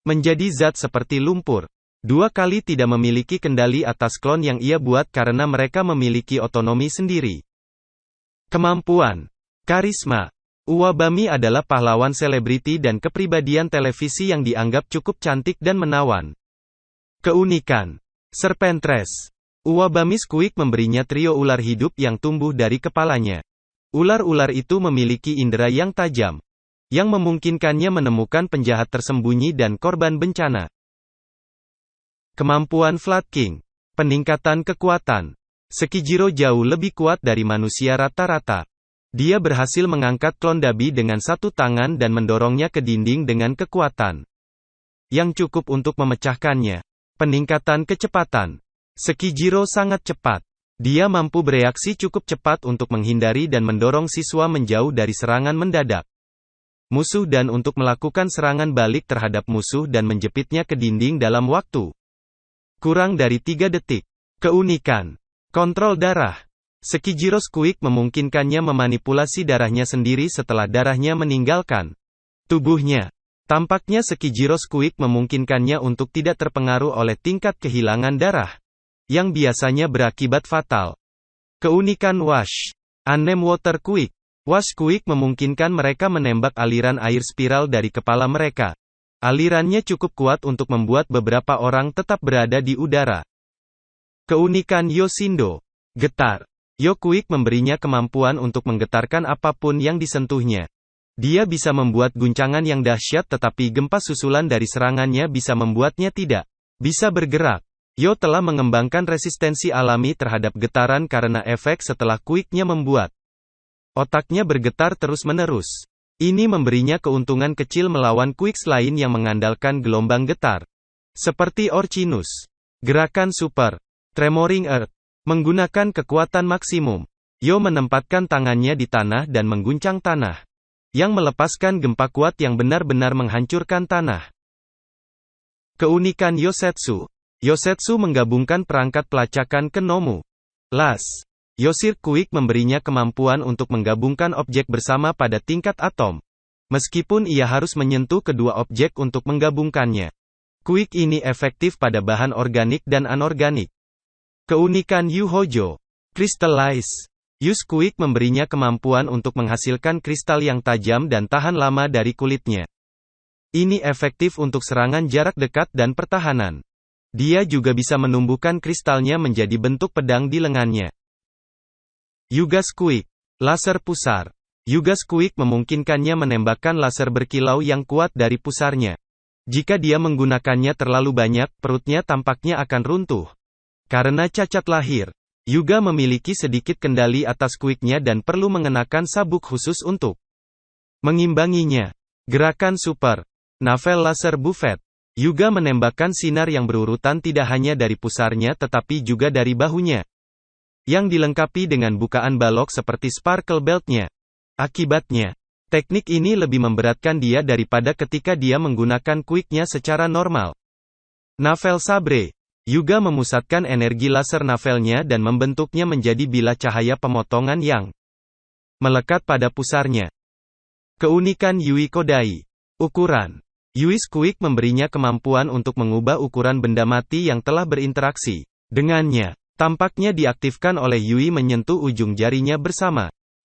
Menjadi zat seperti lumpur. 2 kali tidak memiliki kendali atas klon yang ia buat karena mereka memiliki otonomi sendiri. Kemampuan. Karisma. Uwabami adalah pahlawan selebriti dan kepribadian televisi yang dianggap cukup cantik dan menawan. Keunikan. Serpentress. Uwabami Squeak memberinya trio ular hidup yang tumbuh dari kepalanya. Ular-ular itu memiliki indera yang tajam, yang memungkinkannya menemukan penjahat tersembunyi dan korban bencana. Kemampuan Flat King. Peningkatan kekuatan. Sekijiro jauh lebih kuat dari manusia rata-rata. Dia berhasil mengangkat klon Dabi dengan 1 tangan dan mendorongnya ke dinding dengan kekuatan yang cukup untuk memecahkannya. Peningkatan kecepatan. Sekijiro sangat cepat. Dia mampu bereaksi cukup cepat untuk menghindari dan mendorong siswa menjauh dari serangan mendadak musuh dan untuk melakukan serangan balik terhadap musuh dan menjepitnya ke dinding dalam waktu kurang dari 3 detik. Keunikan. Kontrol darah. Sekijiro Squeak memungkinkannya memanipulasi darahnya sendiri setelah darahnya meninggalkan tubuhnya. Tampaknya Sekijiro Squeak memungkinkannya untuk tidak terpengaruh oleh tingkat kehilangan darah yang biasanya berakibat fatal. Keunikan Wash. Unnamed Water Quick. Wash Quick memungkinkan mereka menembak aliran air spiral dari kepala mereka. Alirannya cukup kuat untuk membuat beberapa orang tetap berada di udara. Keunikan Yoshindo. Getar. Yo Quick memberinya kemampuan untuk menggetarkan apapun yang disentuhnya. Dia bisa membuat guncangan yang dahsyat tetapi gempa susulan dari serangannya bisa membuatnya tidak bisa bergerak. Yo telah mengembangkan resistensi alami terhadap getaran karena efek setelah Quick-nya membuat otaknya bergetar terus-menerus. Ini memberinya keuntungan kecil melawan Quicks lain yang mengandalkan gelombang getar. Seperti Orcinus. Gerakan Super. Tremoring Earth. Menggunakan kekuatan maksimum. Yo menempatkan tangannya di tanah dan mengguncang tanah, yang melepaskan gempa kuat yang benar-benar menghancurkan tanah. Keunikan Yosetsu. Yosetsu menggabungkan perangkat pelacakan ke Nomu. Las. Yoshir Quick memberinya kemampuan untuk menggabungkan objek bersama pada tingkat atom. Meskipun ia harus menyentuh kedua objek untuk menggabungkannya. Quick ini efektif pada bahan organik dan anorganik. Keunikan Yu Hojo. Crystallize. Use Quick memberinya kemampuan untuk menghasilkan kristal yang tajam dan tahan lama dari kulitnya. Ini efektif untuk serangan jarak dekat dan pertahanan. Dia juga bisa menumbuhkan kristalnya menjadi bentuk pedang di lengannya. Yuga Squeak. Laser pusar. Yuga Squeak memungkinkannya menembakkan laser berkilau yang kuat dari pusarnya. Jika dia menggunakannya terlalu banyak, perutnya tampaknya akan runtuh. Karena cacat lahir, Yuga memiliki sedikit kendali atas Quick-nya dan perlu mengenakan sabuk khusus untuk mengimbanginya. Gerakan Super. Navel Laser Buffet. Yuga menembakkan sinar yang berurutan tidak hanya dari pusarnya tetapi juga dari bahunya, yang dilengkapi dengan bukaan balok seperti sparkle belt-nya. Akibatnya, teknik ini lebih memberatkan dia daripada ketika dia menggunakan Quick-nya secara normal. Navel Sabre. Yuga memusatkan energi laser navelnya dan membentuknya menjadi bilah cahaya pemotongan yang melekat pada pusarnya. Keunikan Yui Kodai. Ukuran. Yui Squeak memberinya kemampuan untuk mengubah ukuran benda mati yang telah berinteraksi dengannya. Tampaknya diaktifkan oleh Yui menyentuh ujung jarinya bersama.